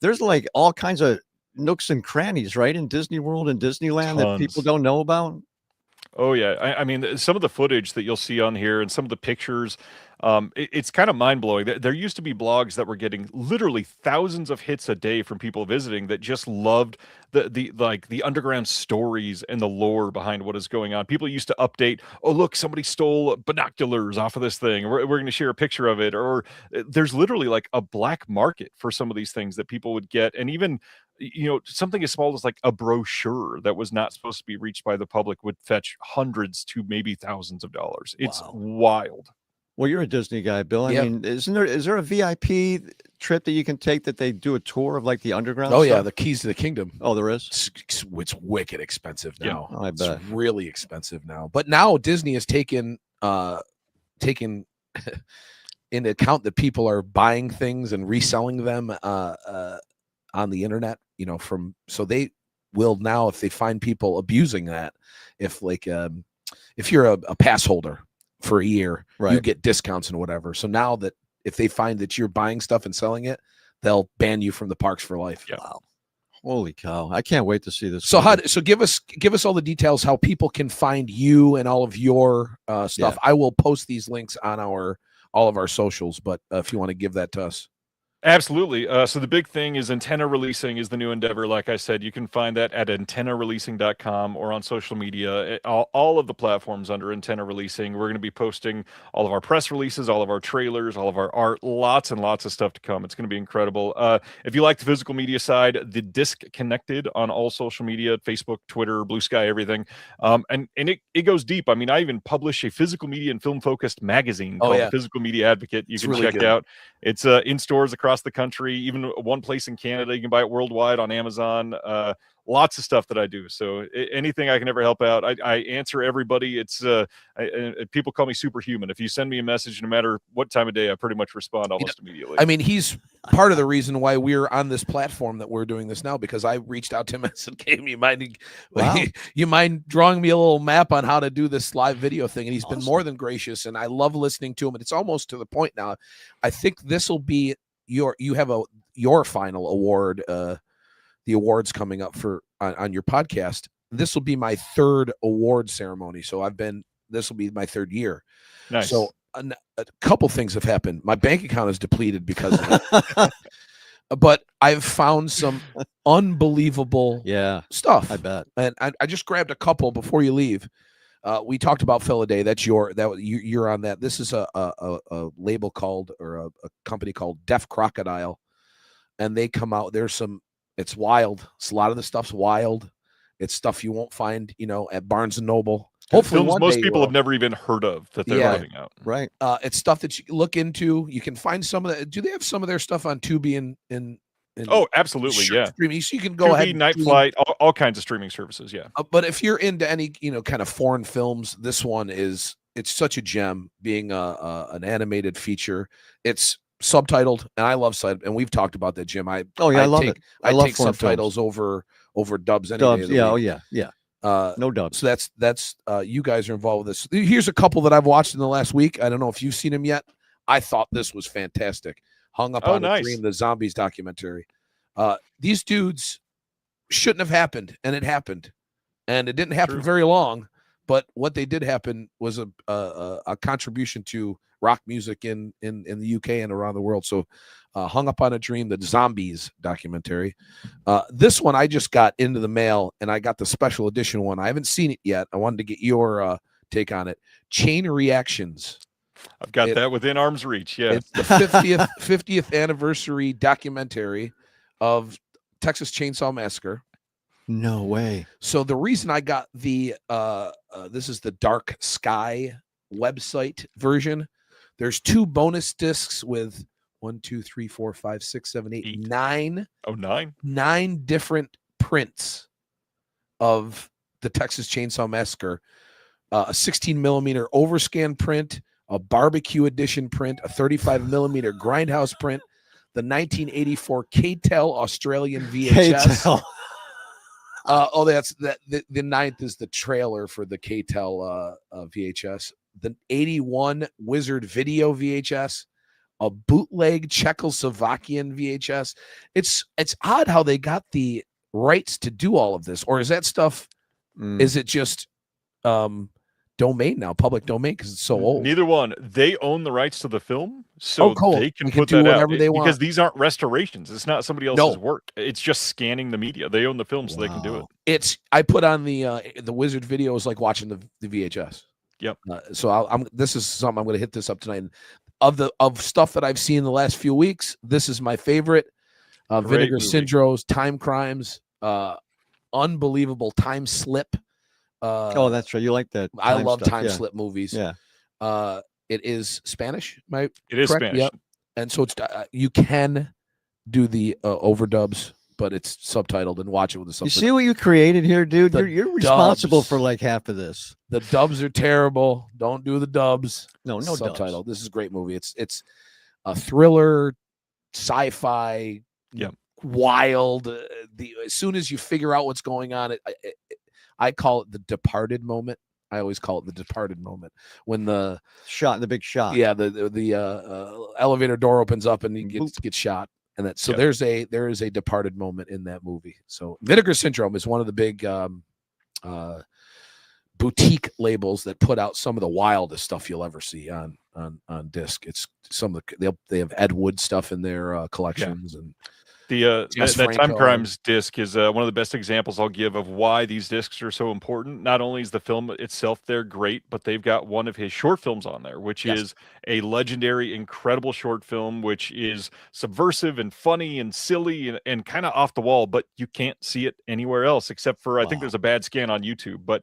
S2: there's like all kinds of nooks and crannies, right, in Disney World and Disneyland that people don't know about.
S5: Oh yeah, I mean, some of the footage that you'll see on here and some of the pictures, It's kind of mind blowing. There used to be blogs that were getting literally thousands of hits a day from people visiting that just loved the underground stories and the lore behind what is going on. People used to update, oh look, somebody stole binoculars off of this thing. We're going to share a picture of it. Or there's literally like a black market for some of these things that people would get, and even something as small as like a brochure that was not supposed to be reached by the public would fetch hundreds to maybe thousands of dollars. It's wild.
S2: Well, you're a Disney guy, Bill. I mean, is there a VIP trip that you can take that they do a tour of like the underground?
S3: Oh
S2: stuff?
S3: yeah, the keys to the kingdom.
S2: Oh, there is.
S3: It's wicked expensive now.
S2: Yeah, I bet.
S3: It's really expensive now. But now Disney has taken into account that people are buying things and reselling them on the internet. So they will now, if they find people abusing that, if you're a pass holder for a year, you get discounts and whatever. So now that if they find that you're buying stuff and selling it, they'll ban you from the parks for life.
S5: Yeah.
S2: Wow. Holy cow. I can't wait to see this.
S3: So give us all the details, how people can find you and all of your stuff. Yeah. I will post these links on all of our socials, but if you want to give that to us.
S5: Absolutely. So the big thing is Antenna Releasing is the new endeavor. Like I said, you can find that at antennareleasing.com or on social media, all of the platforms under Antenna Releasing. We're going to be posting all of our press releases, all of our trailers, all of our art, lots and lots of stuff to come. It's going to be incredible. If you like the physical media side, the Disc Connected on all social media, Facebook, Twitter, Blue Sky, everything. And it goes deep. I mean, I even publish a physical media and film focused magazine called The Physical Media Advocate. You can check out. It's in stores across the country, even one place in Canada. You can buy it worldwide on Amazon. Lots of stuff that I do. So anything I can ever help out, I answer everybody. It's people call me superhuman. If you send me a message, no matter what time of day, I pretty much respond almost immediately.
S3: I mean, he's part of the reason why we're on this platform that we're doing this now, because I reached out to him and said, "Hey, you mind drawing me a little map on how to do this live video thing?" And he's been more than gracious, and I love listening to him. And it's almost to the point now. I think this will be your final award. The awards coming up on your podcast. This will be my third award ceremony. So this will be my third year.
S5: Nice.
S3: So a couple things have happened. My bank account is depleted because of it. But I've found some unbelievable stuff.
S2: I bet.
S3: And I just grabbed a couple before you leave. We talked about Philaday. You're on that. This is a label called, or a company called Deaf Crocodile. And they come out, it's wild. A lot of the stuff's wild. It's stuff you won't find, at Barnes and Noble.
S5: Hopefully films most people have never even heard of that they're putting out.
S2: Right.
S3: It's stuff that you look into. You can find some of that. Do they have some of their stuff on Tubi and
S5: oh, absolutely, yeah.
S3: Streaming, so you can go
S5: Tubi,
S3: ahead.
S5: Night Flight, all kinds of streaming services, yeah.
S3: But if you're into any, kind of foreign films, this one it's such a gem. Being an animated feature, it's subtitled, and I love subtitled, and we've talked about that, Jim. I love it. I take subtitles over dubs.
S2: Dubs, yeah. No dubs.
S3: So that's you guys are involved with this. Here's a couple that I've watched in the last week. I don't know if you've seen them yet. I thought this was fantastic. Hung Up on a Dream, the Zombies documentary. These dudes shouldn't have happened, and it happened, and it didn't happen very long. But what they did happen was a contribution to rock music in the UK and around the world. So Hung Up on a Dream, the Zombies documentary. This one I just got into the mail, and I got the special edition one. I haven't seen it yet. I wanted to get your take on it. Chain Reactions.
S5: I've got that within arm's reach. Yeah.
S3: It's the 50th anniversary documentary of Texas Chainsaw Massacre.
S2: No way.
S3: So the reason I got the this is the Dark Sky website version. There's 2 bonus discs with 1, 2, 3, 4, 5, 6, 7, 8, 9.
S5: Oh, 9.
S3: 9 different prints of the Texas Chainsaw Massacre. A 16 millimeter overscan print, a barbecue edition print, a 35 millimeter grindhouse print, the 1984 K-Tel Australian VHS.
S2: K-Tel.
S3: The 9th is the trailer for the K-Tel VHS. The 81 Wizard Video VHS, a bootleg Czechoslovakian VHS. It's odd how they got the rights to do all of this, or is that stuff? Is it just domain now, public domain, because it's so old.
S5: Neither one. They own the rights to the film, so
S3: cool.
S5: they can
S3: They
S5: put
S3: do
S5: that
S3: whatever
S5: out
S3: they want.
S5: because these aren't restorations. It's not somebody else's work. It's just scanning the media. They own the film, so they can do it.
S3: I put on the Wizard videos like watching the VHS.
S5: Yep.
S3: So this is something I'm going to hit this up tonight. Of stuff that I've seen in the last few weeks, this is my favorite. Vinegar Syndrome's Time Crimes, unbelievable Time Slip.
S2: That's right. You like that?
S3: I love time slip movies.
S2: Yeah.
S3: It is Spanish.
S5: It is Spanish.
S3: Yep. And so it's you can do the overdubs, but it's subtitled and watch it with the subtitles.
S2: You see what you created here, dude? You're responsible for like half of this.
S3: The dubs are terrible. Don't do the dubs.
S2: No
S3: subtitle. This is a great movie. It's a thriller, sci-fi, wild. As soon as you figure out what's going on, I call it the Departed moment. I always call it the Departed moment when the
S2: big shot.
S3: Yeah, the elevator door opens up and he gets shot. And that there is a Departed moment in that movie. So Vinegar Syndrome is one of the big boutique labels that put out some of the wildest stuff you'll ever see on disc. It's some of they have Ed Wood stuff in their collections and
S5: that Time Crimes disc is one of the best examples I'll give of why these discs are so important. Not only is the film itself there great, but they've got one of his short films on there, which is a legendary, incredible short film, which is subversive and funny and silly and kind of off the wall, but you can't see it anywhere else except for I think there's a bad scan on YouTube. But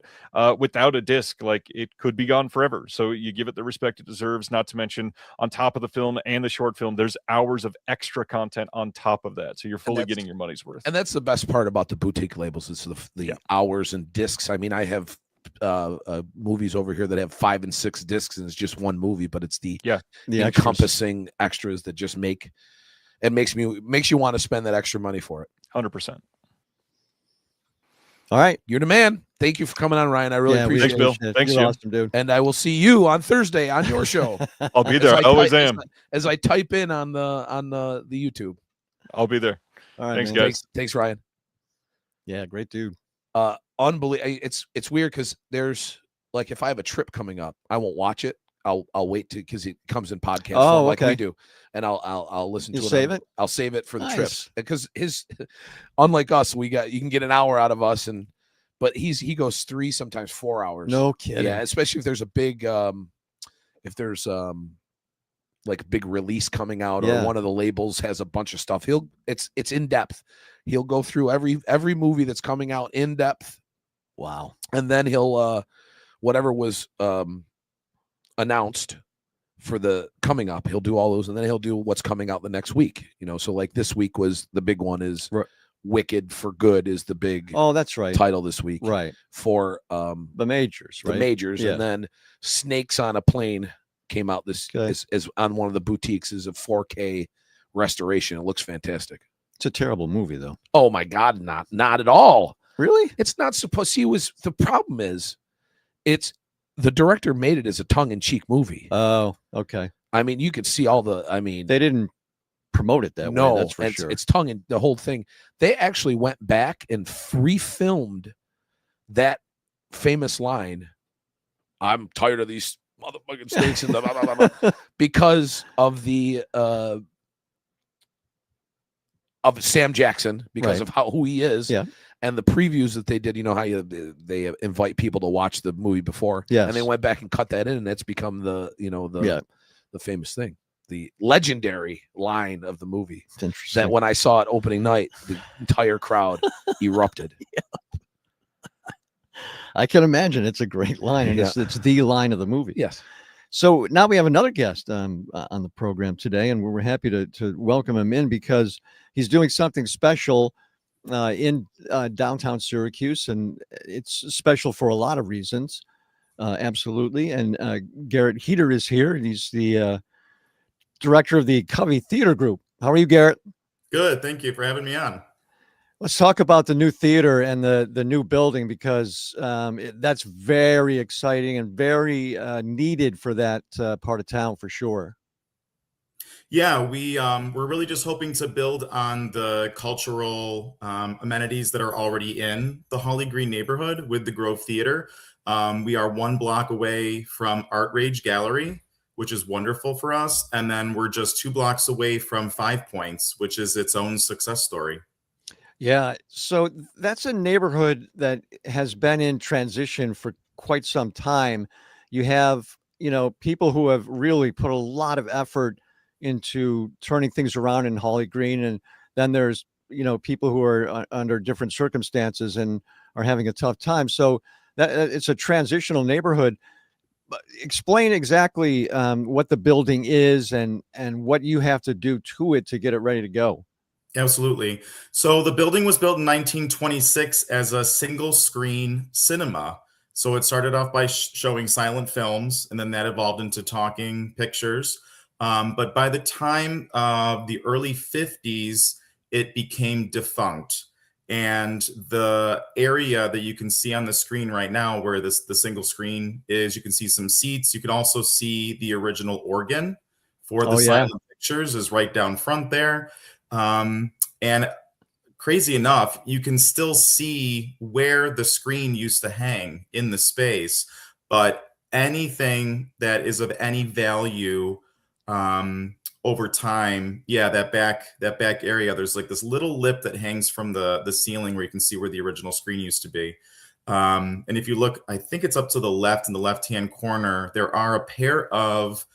S5: without a disc, like it could be gone forever. So you give it the respect it deserves. Not to mention, on top of the film and the short film, there's hours of extra content on top of that. So you're fully getting your money's worth.
S3: And that's the best part about the boutique labels is the hours and discs. I mean, I have movies over here that have 5 and 6 discs and it's just one movie, but it's the encompassing extras that just makes you want to spend that extra money for it.
S5: 100%.
S2: All right.
S3: You're the man. Thank you for coming on, Ryan. I really appreciate it.
S5: Thanks, Bill. Thanks,
S2: You're awesome, dude.
S3: And I will see you on Thursday on your show.
S5: I'll be there. I always am.
S3: As I type in on the YouTube.
S5: I'll be there.
S2: All right,
S5: thanks, guys.
S3: Thanks, Ryan.
S2: Yeah, great dude.
S3: Unbelievable. It's weird because there's like if I have a trip coming up, I won't watch it. I'll wait because it comes in podcast form like we do, and I'll listen to it.
S2: Save it.
S3: I'll save it for the trips because unlike us, you can get an hour out of us, but he goes 3 sometimes 4 hours.
S2: No kidding.
S3: Yeah, especially if there's a big like a big release coming out or one of the labels has a bunch of stuff. It's in depth. He'll go through every movie that's coming out in depth.
S2: Wow.
S3: And then he'll whatever was announced for the coming up, he'll do all those, and then he'll do what's coming out the next week. So like this week was the big one is Wicked for Good is the big
S2: that's right
S3: title this week.
S2: Right.
S3: For
S2: the majors, right?
S3: The majors, and then Snakes on a Plane came out this is on one of the boutiques is a 4K restoration. It looks fantastic.
S2: It's a terrible movie though.
S3: Oh my God, not at all.
S2: Really?
S3: It's not supposed the problem is it's the director made it as a tongue-in-cheek movie.
S2: Oh, okay.
S3: I mean, you could see
S2: they didn't promote it that way, that's for sure.
S3: It's tongue in the whole thing. They actually went back and refilmed that famous line, "I'm tired of these motherfucking snakes," and blah, blah, blah, blah, because of the of Sam Jackson, because of who he is, and the previews that they did. You know how they invite people to watch the movie before, and they went back and cut that in, and that's become the the famous thing, the legendary line of the movie.
S2: It's interesting.
S3: That when I saw it opening night, the entire crowd erupted.
S2: I can imagine. It's a great line, and it's the line of the movie.
S3: Yes.
S2: So now we have another guest on the program today, and we're happy to welcome him in because he's doing something special in downtown Syracuse, and it's special for a lot of reasons. Absolutely. And Garrett Heater is here, and he's the director of the Covey Theater Group. How are you, Garrett?
S6: Good. Thank you for having me on.
S2: Let's talk about the new theater and the new building, because that's very exciting and very needed for that part of town for sure.
S6: Yeah, we're really just hoping to build on the cultural amenities that are already in the Holly Green neighborhood with the Grove Theater. We are 1 block away from Art Rage Gallery, which is wonderful for us. And then we're just 2 blocks away from 5 Points, which is its own success story.
S2: Yeah. So that's a neighborhood that has been in transition for quite some time. You have, people who have really put a lot of effort into turning things around in Holly Green. And then there's, people who are under different circumstances and are having a tough time. So that it's a transitional neighborhood. Explain exactly what the building is and what you have to do to it to get it ready to go.
S6: Absolutely. So the building was built in 1926 as a single screen cinema. So it started off by showing silent films, and then that evolved into talking pictures. But by the time of the early 50s, it became defunct. And the area that you can see on the screen right now, where the single screen is, you can see some seats. You can also see the original organ for the silent pictures is right down front there. And crazy enough, you can still see where the screen used to hang in the space, but anything that is of any value over time, that back area, there's like this little lip that hangs from the ceiling where you can see where the original screen used to be. And if you look, I think it's up to the left in the left-hand corner, there are a pair of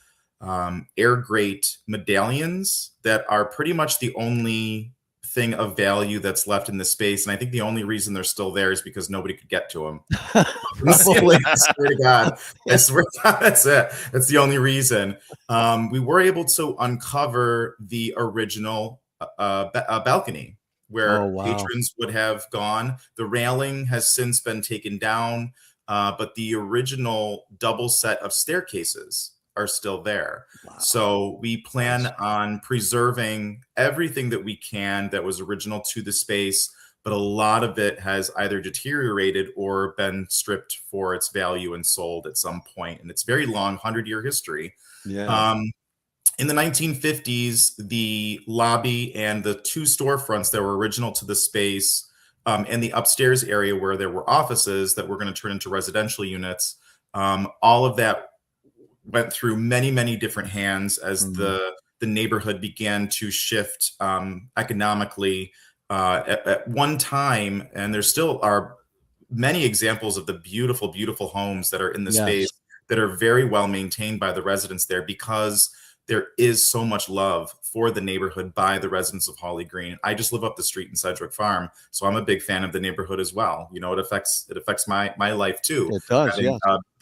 S6: air grate medallions that are pretty much the only thing of value that's left in the space. And I think the only reason they're still there is because nobody could get to them. I swear to God. That's it. That's the only reason. We were able to uncover the original balcony where patrons would have gone. The railing has since been taken down, but the original double set of staircases are still there. Wow. So we plan on preserving everything that we can that was original to the space, but a lot of it has either deteriorated or been stripped for its value and sold at some point. And it's very long, 100-year history. Yeah. In the 1950s, the lobby and the 2 storefronts that were original to the space and the upstairs area where there were offices that were going to turn into residential units, all of that went through many, many different hands as the neighborhood began to shift economically at one time. And there still are many examples of the beautiful, beautiful homes that are in the space that are very well maintained by the residents there, because there is so much love for the neighborhood by the residents of Holly Green. I just live up the street in Sedgwick Farm, so I'm a big fan of the neighborhood as well. It affects my life too.
S2: It does, yeah.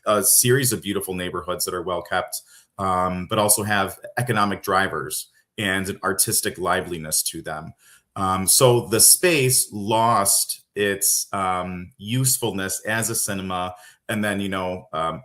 S6: A series of beautiful neighborhoods that are well kept, but also have economic drivers and an artistic liveliness to them. So the space lost its usefulness as a cinema. And then,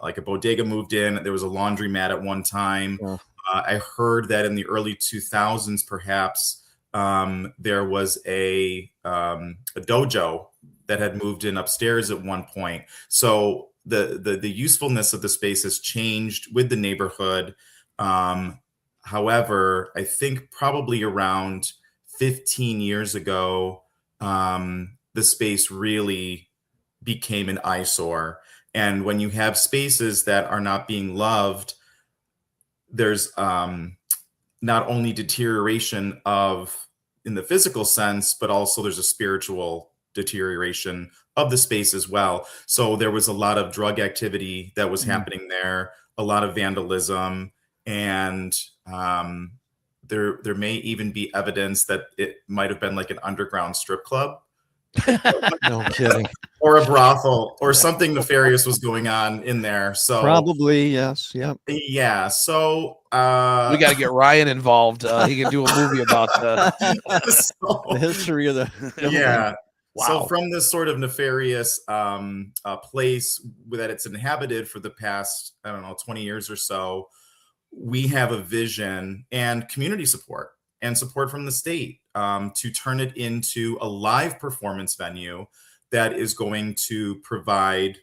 S6: like a bodega moved in. There was a laundromat at one time. Yeah. I heard that in the early 2000s, perhaps, there was a dojo that had moved in upstairs at one point. So the usefulness of the space has changed with the neighborhood. However, I think probably around 15 years ago, the space really became an eyesore. And when you have spaces that are not being loved, there's not only deterioration in the physical sense, but also there's a spiritual deterioration of the space as well. So there was a lot of drug activity that was happening there, a lot of vandalism, and there may even be evidence that it might have been like an underground strip club.
S2: No kidding.
S6: Or a brothel or something nefarious was going on in there. So
S2: probably, yes. Yeah.
S6: Yeah. So
S3: we got to get Ryan involved. He can do a movie about
S2: the history of the
S6: yeah. Wow. So from this sort of nefarious place that it's inhabited for the past, 20 years or so, we have a vision and community support and support from the state to turn it into a live performance venue that is going to provide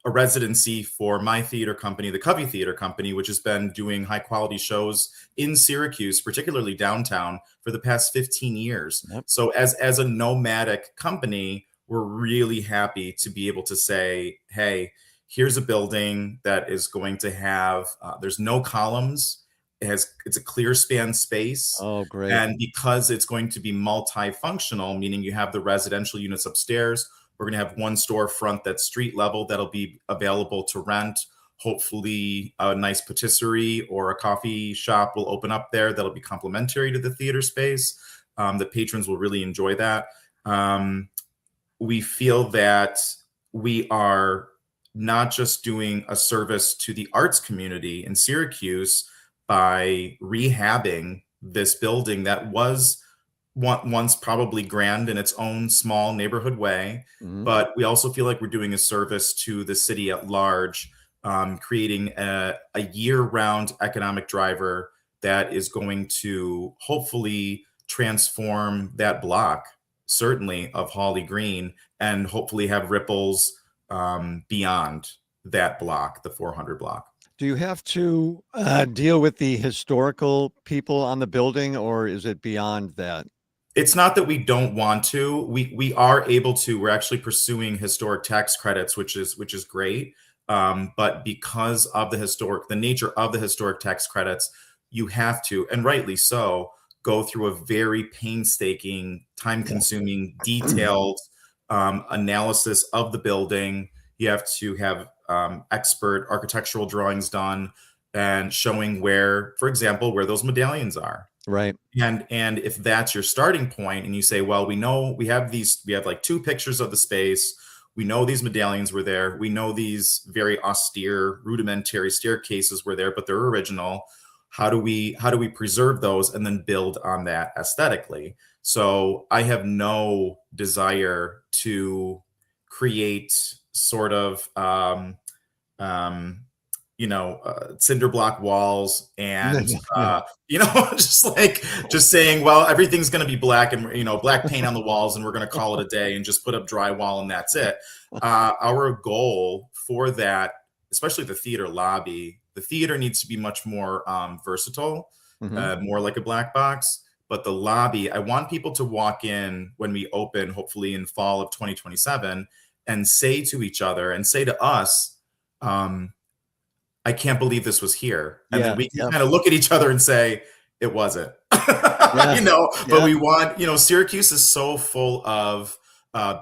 S6: a residency for my theater company, the Covey Theater Company, which has been doing high quality shows in Syracuse, particularly downtown, for the past 15 years. Yep. So as a nomadic company, we're really happy to be able to say, hey, here's a building that is going to have, there's no columns. It's a clear span space.
S2: Oh, great.
S6: And because it's going to be multifunctional, meaning you have the residential units upstairs, we're going to have one storefront that's street level that'll be available to rent. Hopefully a nice patisserie or a coffee shop will open up there that'll be complementary to the theater space. The patrons will really enjoy that. We feel that we are not just doing a service to the arts community in Syracuse by rehabbing this building that was once probably grand in its own small neighborhood way, but we also feel like we're doing a service to the city at large, creating a year-round economic driver that is going to hopefully transform that block, certainly of Hawley Green, and hopefully have ripples beyond that block, the 400 block.
S2: Do you have to deal with the historical people on the building, or is it beyond that?
S6: It's not that we don't want to. We are able to. We're actually pursuing historic tax credits, which is great. But because of the nature of the historic tax credits, you have to, and rightly so, go through a very painstaking, time-consuming, detailed analysis of the building. You have to have expert architectural drawings done and showing where, for example, where those medallions are.
S2: Right.
S6: And if that's your starting point, and you say, well, we know we have like 2 pictures of the space. We know these medallions were there. We know these very austere, rudimentary staircases were there, but they're original. How do we preserve those and then build on that aesthetically? So I have no desire to create sort of cinder block walls and just saying, well, everything's going to be black and black paint on the walls and we're going to call it a day and just put up drywall and that's it. Our goal for that, especially the theater lobby, the theater needs to be much more versatile, more like a black box. But the lobby, I want people to walk in when we open, hopefully in fall of 2027, and say to each other and say to us, I can't believe this was here. And then we can kind of look at each other and say, it wasn't. But we want, Syracuse is so full of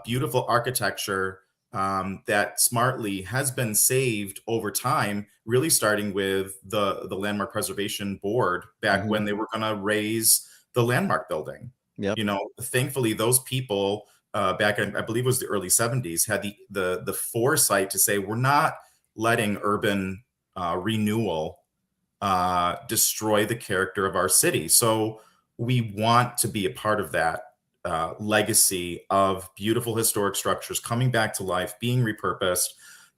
S6: beautiful architecture that smartly has been saved over time, really starting with the Landmark Preservation Board back when they were going to raise the Landmark building. Thankfully, those people back in, I believe it was the early 70s, had the foresight to say, we're not letting urban renewal destroy the character of our city. So we want to be a part of that legacy of beautiful historic structures coming back to life, being repurposed.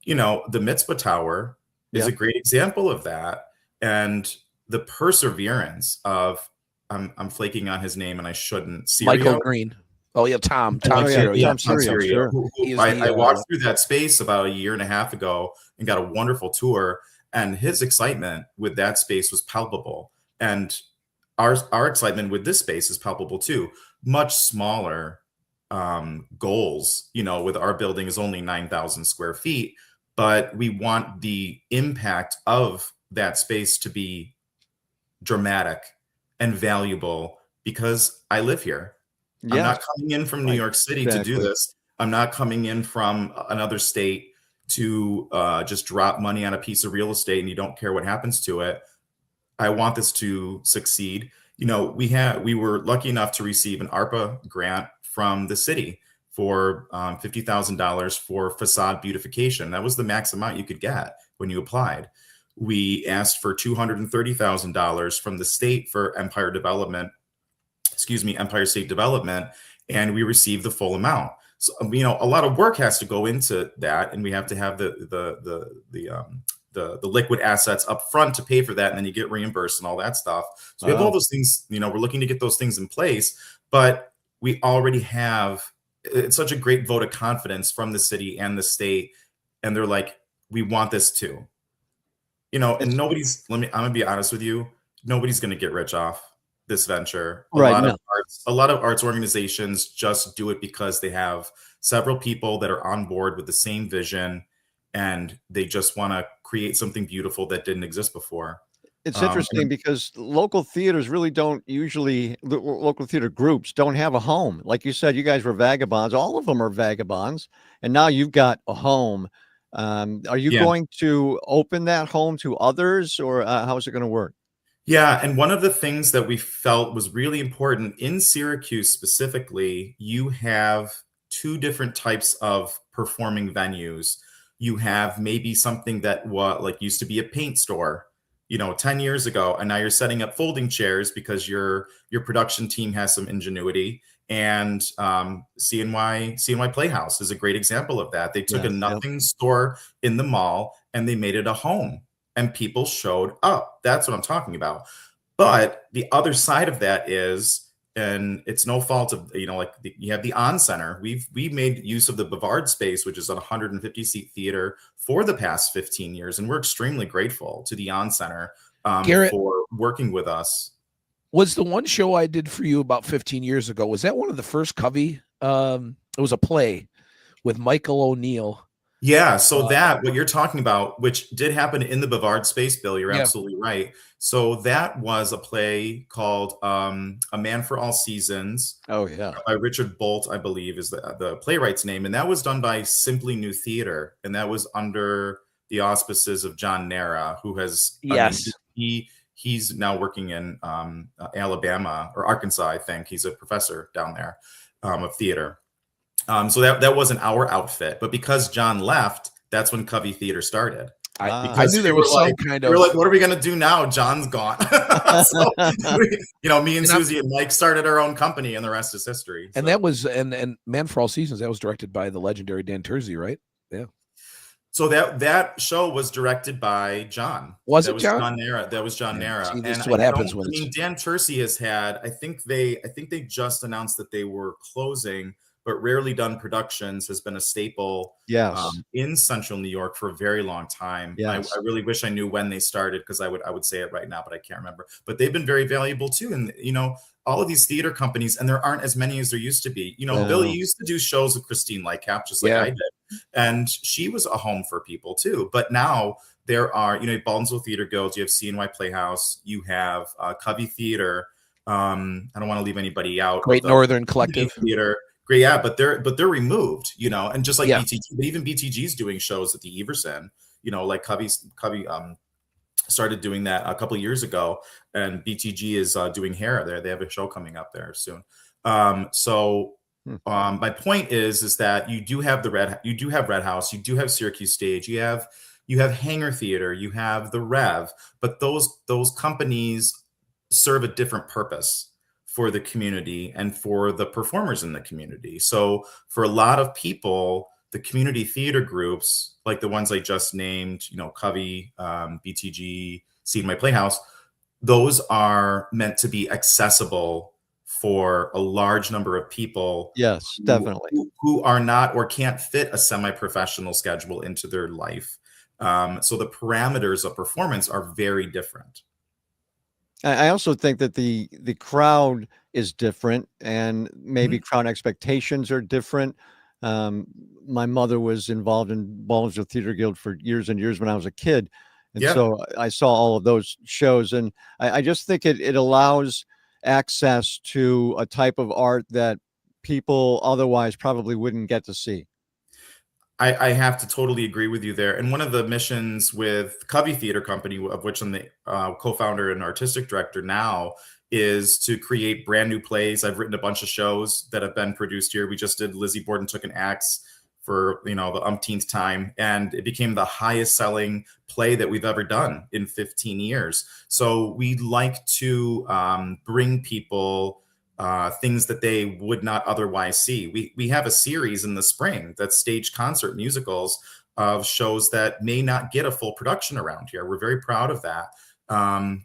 S6: The Mitzvah Tower is a great example of that. And the perseverance of, I'm flaking on his name and I shouldn't.
S3: Michael Green. Oh yeah, Tom Serio.
S6: Tom Serio. I walked through that space about a year and a half ago and got a wonderful tour. And his excitement with that space was palpable. And our excitement with this space is palpable too. Much smaller goals, with our building is only 9,000 square feet, but we want the impact of that space to be dramatic and valuable because I live here. I'm not coming in from New York City to do this. I'm not coming in from another state to just drop money on a piece of real estate and you don't care what happens to it. I want this to succeed. We were lucky enough to receive an ARPA grant from the city for $50,000 for facade beautification. That was the max amount you could get when you applied. We asked for $230,000 from the state for Empire State Development, and we received the full amount. So, a lot of work has to go into that, and we have to have the liquid assets up front to pay for that, and then you get reimbursed and all that stuff. So we have all those things, we're looking to get those things in place, but we already have, it's such a great vote of confidence from the city and the state, and they're like, we want this too. And I'm gonna be honest with you, nobody's gonna get rich off this venture. A lot of arts organizations just do it because they have several people that are on board with the same vision, and they just want to create something beautiful that didn't exist before.
S2: It's interesting because local theaters really don't usually, local theater groups don't have a home. Like you said, you guys were vagabonds. All of them are vagabonds. And now you've got a home. Are you going to open that home to others, or how is it going to work?
S6: Yeah. And one of the things that we felt was really important in Syracuse specifically, you have two different types of performing venues. You have maybe something that used to be a paint store, 10 years ago, and now you're setting up folding chairs because your production team has some ingenuity. And CNY Playhouse is a great example of that. They took a nothing store in the mall and they made it a home, and people showed up. That's what I'm talking about. But the other side of that is, and it's no fault of, you have the On Center. We made use of the Bavard space, which is a 150 seat theater, for the past 15 years. And we're extremely grateful to the On Center
S3: Garrett,
S6: for working with us.
S3: Was the one show I did for you about 15 years ago, was that one of the first Covey? It was a play with Michael O'Neill.
S6: Yeah, so what you're talking about, which did happen in the Bavard space, Bill, you're absolutely right. So that was a play called A Man for All Seasons.
S2: Oh, yeah.
S6: By Richard Bolt, I believe, is the playwright's name. And that was done by Simply New Theater. And that was under the auspices of John Nara, who has... He's now working in Alabama or Arkansas, I think. He's a professor down there of theater. So that wasn't our outfit, but because John left, that's when Covey Theater started.
S3: I knew there was some kind of.
S6: We were like, what are we going to do now? John's gone. So me and Susie and Mike started our own company, and the rest is history.
S3: And that was and Man for All Seasons. That was directed by the legendary Dan Terzi, right? Yeah.
S6: So that show was directed by John.
S3: Was it John?
S6: That was John Nara.
S3: See, this is what happens when
S6: Dan Terzi has had. I think they just announced that they were closing. But Rarely Done Productions has been a staple in Central New York for a very long time.
S2: Yes.
S6: I really wish I knew when they started, because I would say it right now, but I can't remember. But they've been very valuable too. And, all of these theater companies, and there aren't as many as there used to be. Billy used to do shows with Christine Lightcap, just like I did. And she was a home for people too. But now there are, Baldwinsville Theater Guild, you have CNY Playhouse, you have Covey Theater. I don't want to leave anybody out.
S3: Great Northern Collective
S6: Theater. Great, yeah, but they're removed, and just like BTG, but even BTG's doing shows at the Everson, like Covey started doing that a couple of years ago, and BTG is doing hair there. They have a show coming up there soon. My point is that you do have Red House, you do have Syracuse Stage, you have Hangar Theater, you have the Rev, but those companies serve a different purpose for the community and for the performers in the community. So for a lot of people, the community theater groups, like the ones I just named, Covey, BTG, CNY Playhouse, those are meant to be accessible for a large number of people.
S2: Yes, definitely.
S6: Who are not or can't fit a semi-professional schedule into their life. So the parameters of performance are very different.
S2: I also think that the crowd is different, and maybe crowd expectations are different. My mother was involved in Baldwinsville Theater Guild for years and years when I was a kid. And so I saw all of those shows, and I just think it allows access to a type of art that people otherwise probably wouldn't get to see.
S6: I have to totally agree with you there. And one of the missions with Covey Theater Company, of which I'm the co-founder and artistic director now, is to create brand new plays. I've written a bunch of shows that have been produced here. We just did Lizzie Borden Took an Axe for the umpteenth time, and it became the highest selling play that we've ever done in 15 years. So we like to bring people things that they would not otherwise see. We have a series in the spring that's staged concert musicals of shows that may not get a full production around here. We're very proud of that.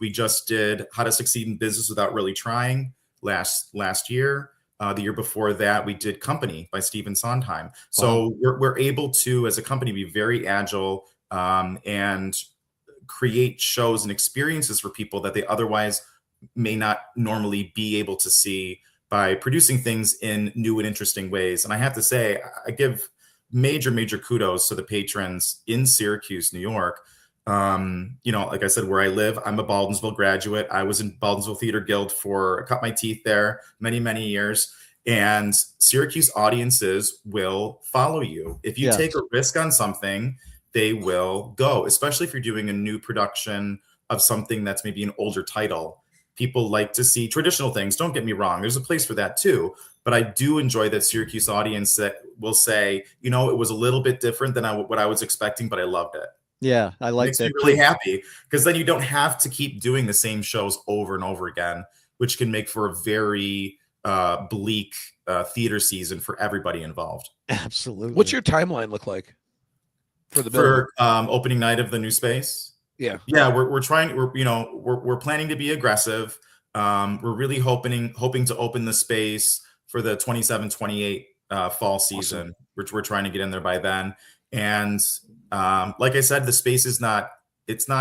S6: We just did How to Succeed in Business Without Really Trying last year. The year before that, we did Company by Stephen Sondheim. So we're able to, as a company, be very agile and create shows and experiences for people that they otherwise may not normally be able to see by producing things in new and interesting ways. And I have to say, I give major kudos to the patrons in Syracuse, New York. Like I said, where I live, I'm a Baldwinsville graduate. I was in Baldwinsville Theater Guild cut my teeth there many years. And Syracuse audiences will follow you. If you take a risk on something, they will go, especially if you're doing a new production of something that's maybe an older title. People like to see traditional things. Don't get me wrong. There's a place for that too. But I do enjoy that Syracuse audience that will say, it was a little bit different than what I was expecting, but I loved it.
S2: Yeah, I like
S6: that.
S2: Makes
S6: me really happy, because then you don't have to keep doing the same shows over and over again, which can make for a very bleak theater season for everybody involved.
S2: Absolutely.
S3: What's your timeline look like for
S6: opening night of the new space?
S3: Yeah,
S6: we're planning to be aggressive. We're really hoping to open the space for the 27-28 fall season, awesome. Which we're trying to get in there by then. And like I said, the space is not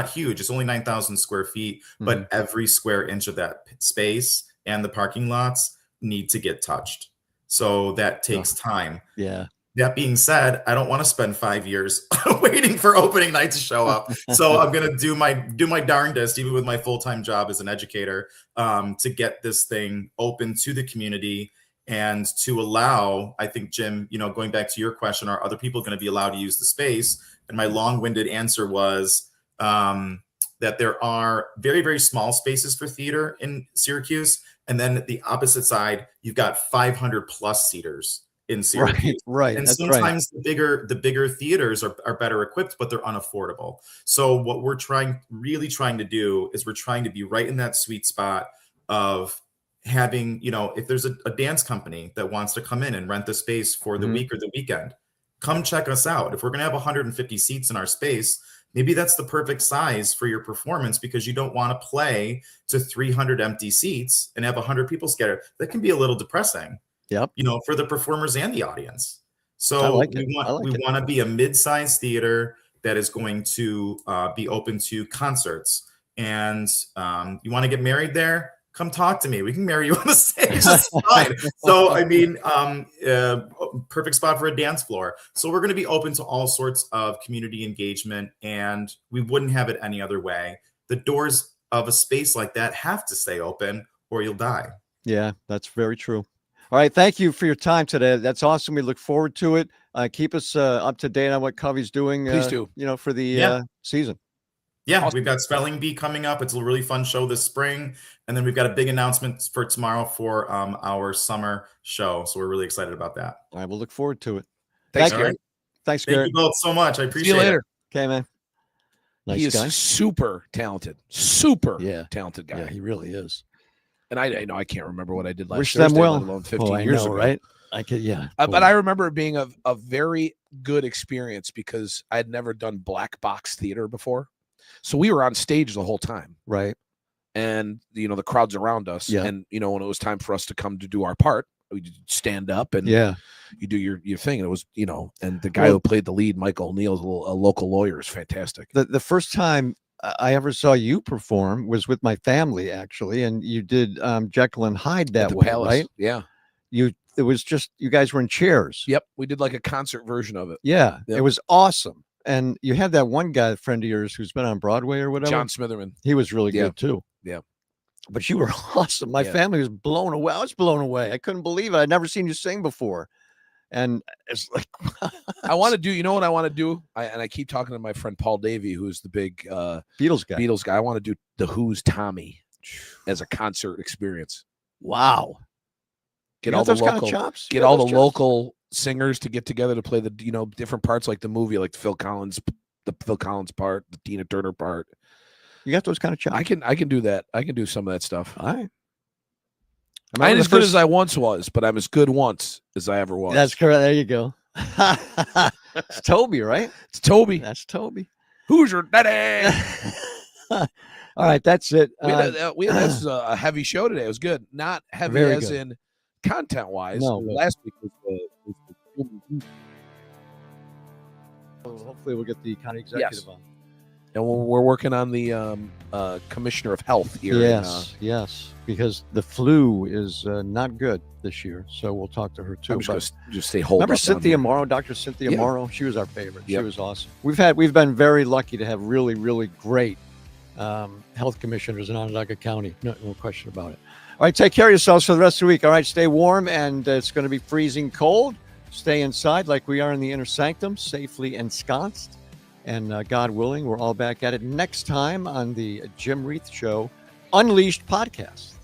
S6: huge. It's only 9,000 square feet, but every square inch of that space and the parking lots need to get touched. So that takes time.
S2: Yeah.
S6: That being said, I don't want to spend 5 years waiting for opening night to show up. So I'm going to do my darndest, even with my full-time job as an educator, to get this thing open to the community and to allow, I think, Jim, going back to your question, are other people going to be allowed to use the space? And my long-winded answer was that there are very, very small spaces for theater in Syracuse. And then the opposite side, you've got 500 plus seaters in Syracuse.
S2: Right.
S6: And sometimes the bigger theaters are better equipped, but they're unaffordable. So what we're really trying to do is we're trying to be right in that sweet spot of having, if there's a dance company that wants to come in and rent the space for the week or the weekend, come check us out. If we're going to have 150 seats in our space, maybe that's the perfect size for your performance, because you don't want to play to 300 empty seats and have 100 people scattered. That can be a little depressing.
S2: Yep.
S6: For the performers and the audience. So we want to be a mid-sized theater that is going to be open to concerts. And you want to get married there? Come talk to me. We can marry you on the stage. That's fine. So, perfect spot for a dance floor. So we're going to be open to all sorts of community engagement, and we wouldn't have it any other way. The doors of a space like that have to stay open or you'll die.
S2: Yeah, that's very true. All right. Thank you for your time today. That's awesome. We look forward to it. Keep us up to date on what Covey's doing.
S3: Please do.
S2: For the season.
S6: Yeah, awesome. We've got Spelling Bee coming up. It's a really fun show this spring. And then we've got a big announcement for tomorrow for our summer show. So we're really excited about that.
S2: All right. We'll look forward to it.
S3: Thanks, Garrett.
S2: Thanks, Garrett.
S6: Thank you both so much. I appreciate it.
S3: See you later.
S2: Okay, man. Nice
S3: he is
S2: guy.
S3: super talented. Super talented guy.
S2: Yeah, he really is.
S3: And I know I can't remember what I did last
S2: Wish
S3: Thursday,
S2: them well.
S3: let alone 15 years ago.
S2: Right? I could, yeah.
S3: But I remember it being a very good experience because I had never done black box theater before. So we were on stage the whole time.
S2: Right.
S3: And, the crowd's around us.
S2: Yeah.
S3: And, when it was time for us to come to do our part, we stand up and you do your thing. And it was, and the guy who played the lead, Michael O'Neill, a local lawyer, is fantastic.
S2: The first time I ever saw you perform was with my family, actually. And you did Jekyll and Hyde that way,
S3: Palace.
S2: right?
S3: Yeah.
S2: It was just, you guys were in chairs.
S3: Yep. We did like a concert version of it.
S2: Yeah.
S3: Yep.
S2: It was awesome. And you had that one guy, a friend of yours, who's been on Broadway or whatever.
S3: John Smitherman.
S2: He was really good too.
S3: Yeah.
S2: But you were awesome. My family was blown away. I was blown away. I couldn't believe it. I'd never seen you sing before. And it's like,
S3: I want to do, what I want to do? I keep talking to my friend Paul Davey, who's the big
S2: Beatles guy.
S3: I want to do The Who's Tommy as a concert experience.
S2: Wow.
S3: Get all the local chops. Get all the local singers to get together to play the different parts, like the movie, like the Phil Collins part, the Tina Turner part.
S2: You got those kind of chops.
S3: I can do that. I can do some of that stuff.
S2: All right.
S3: I ain't as good as I once was, but I'm as good once as I ever was.
S2: That's correct. There you go. It's Toby, right?
S3: It's Toby.
S2: That's Toby.
S3: Who's your daddy?
S2: All right, that's it.
S3: That's a heavy show today. It was good. Not heavy as in content-wise.
S2: No.
S3: Last week was
S2: hopefully we'll get the county executive on.
S3: And we're working on the commissioner of health here.
S2: Yes, because the flu is not good this year. So we'll talk to her too.
S3: I'm just stay hold.
S2: Remember Cynthia Morrow, Dr. Cynthia Morrow? She was our favorite.
S3: Yep.
S2: She was awesome. We've been very lucky to have really, really great health commissioners in Onondaga County. No question about it. All right, take care of yourselves for the rest of the week. All right, stay warm, and it's going to be freezing cold. Stay inside like we are in the inner sanctum, safely ensconced. And God willing, we're all back at it next time on the Jim Reith Show Unleashed podcast.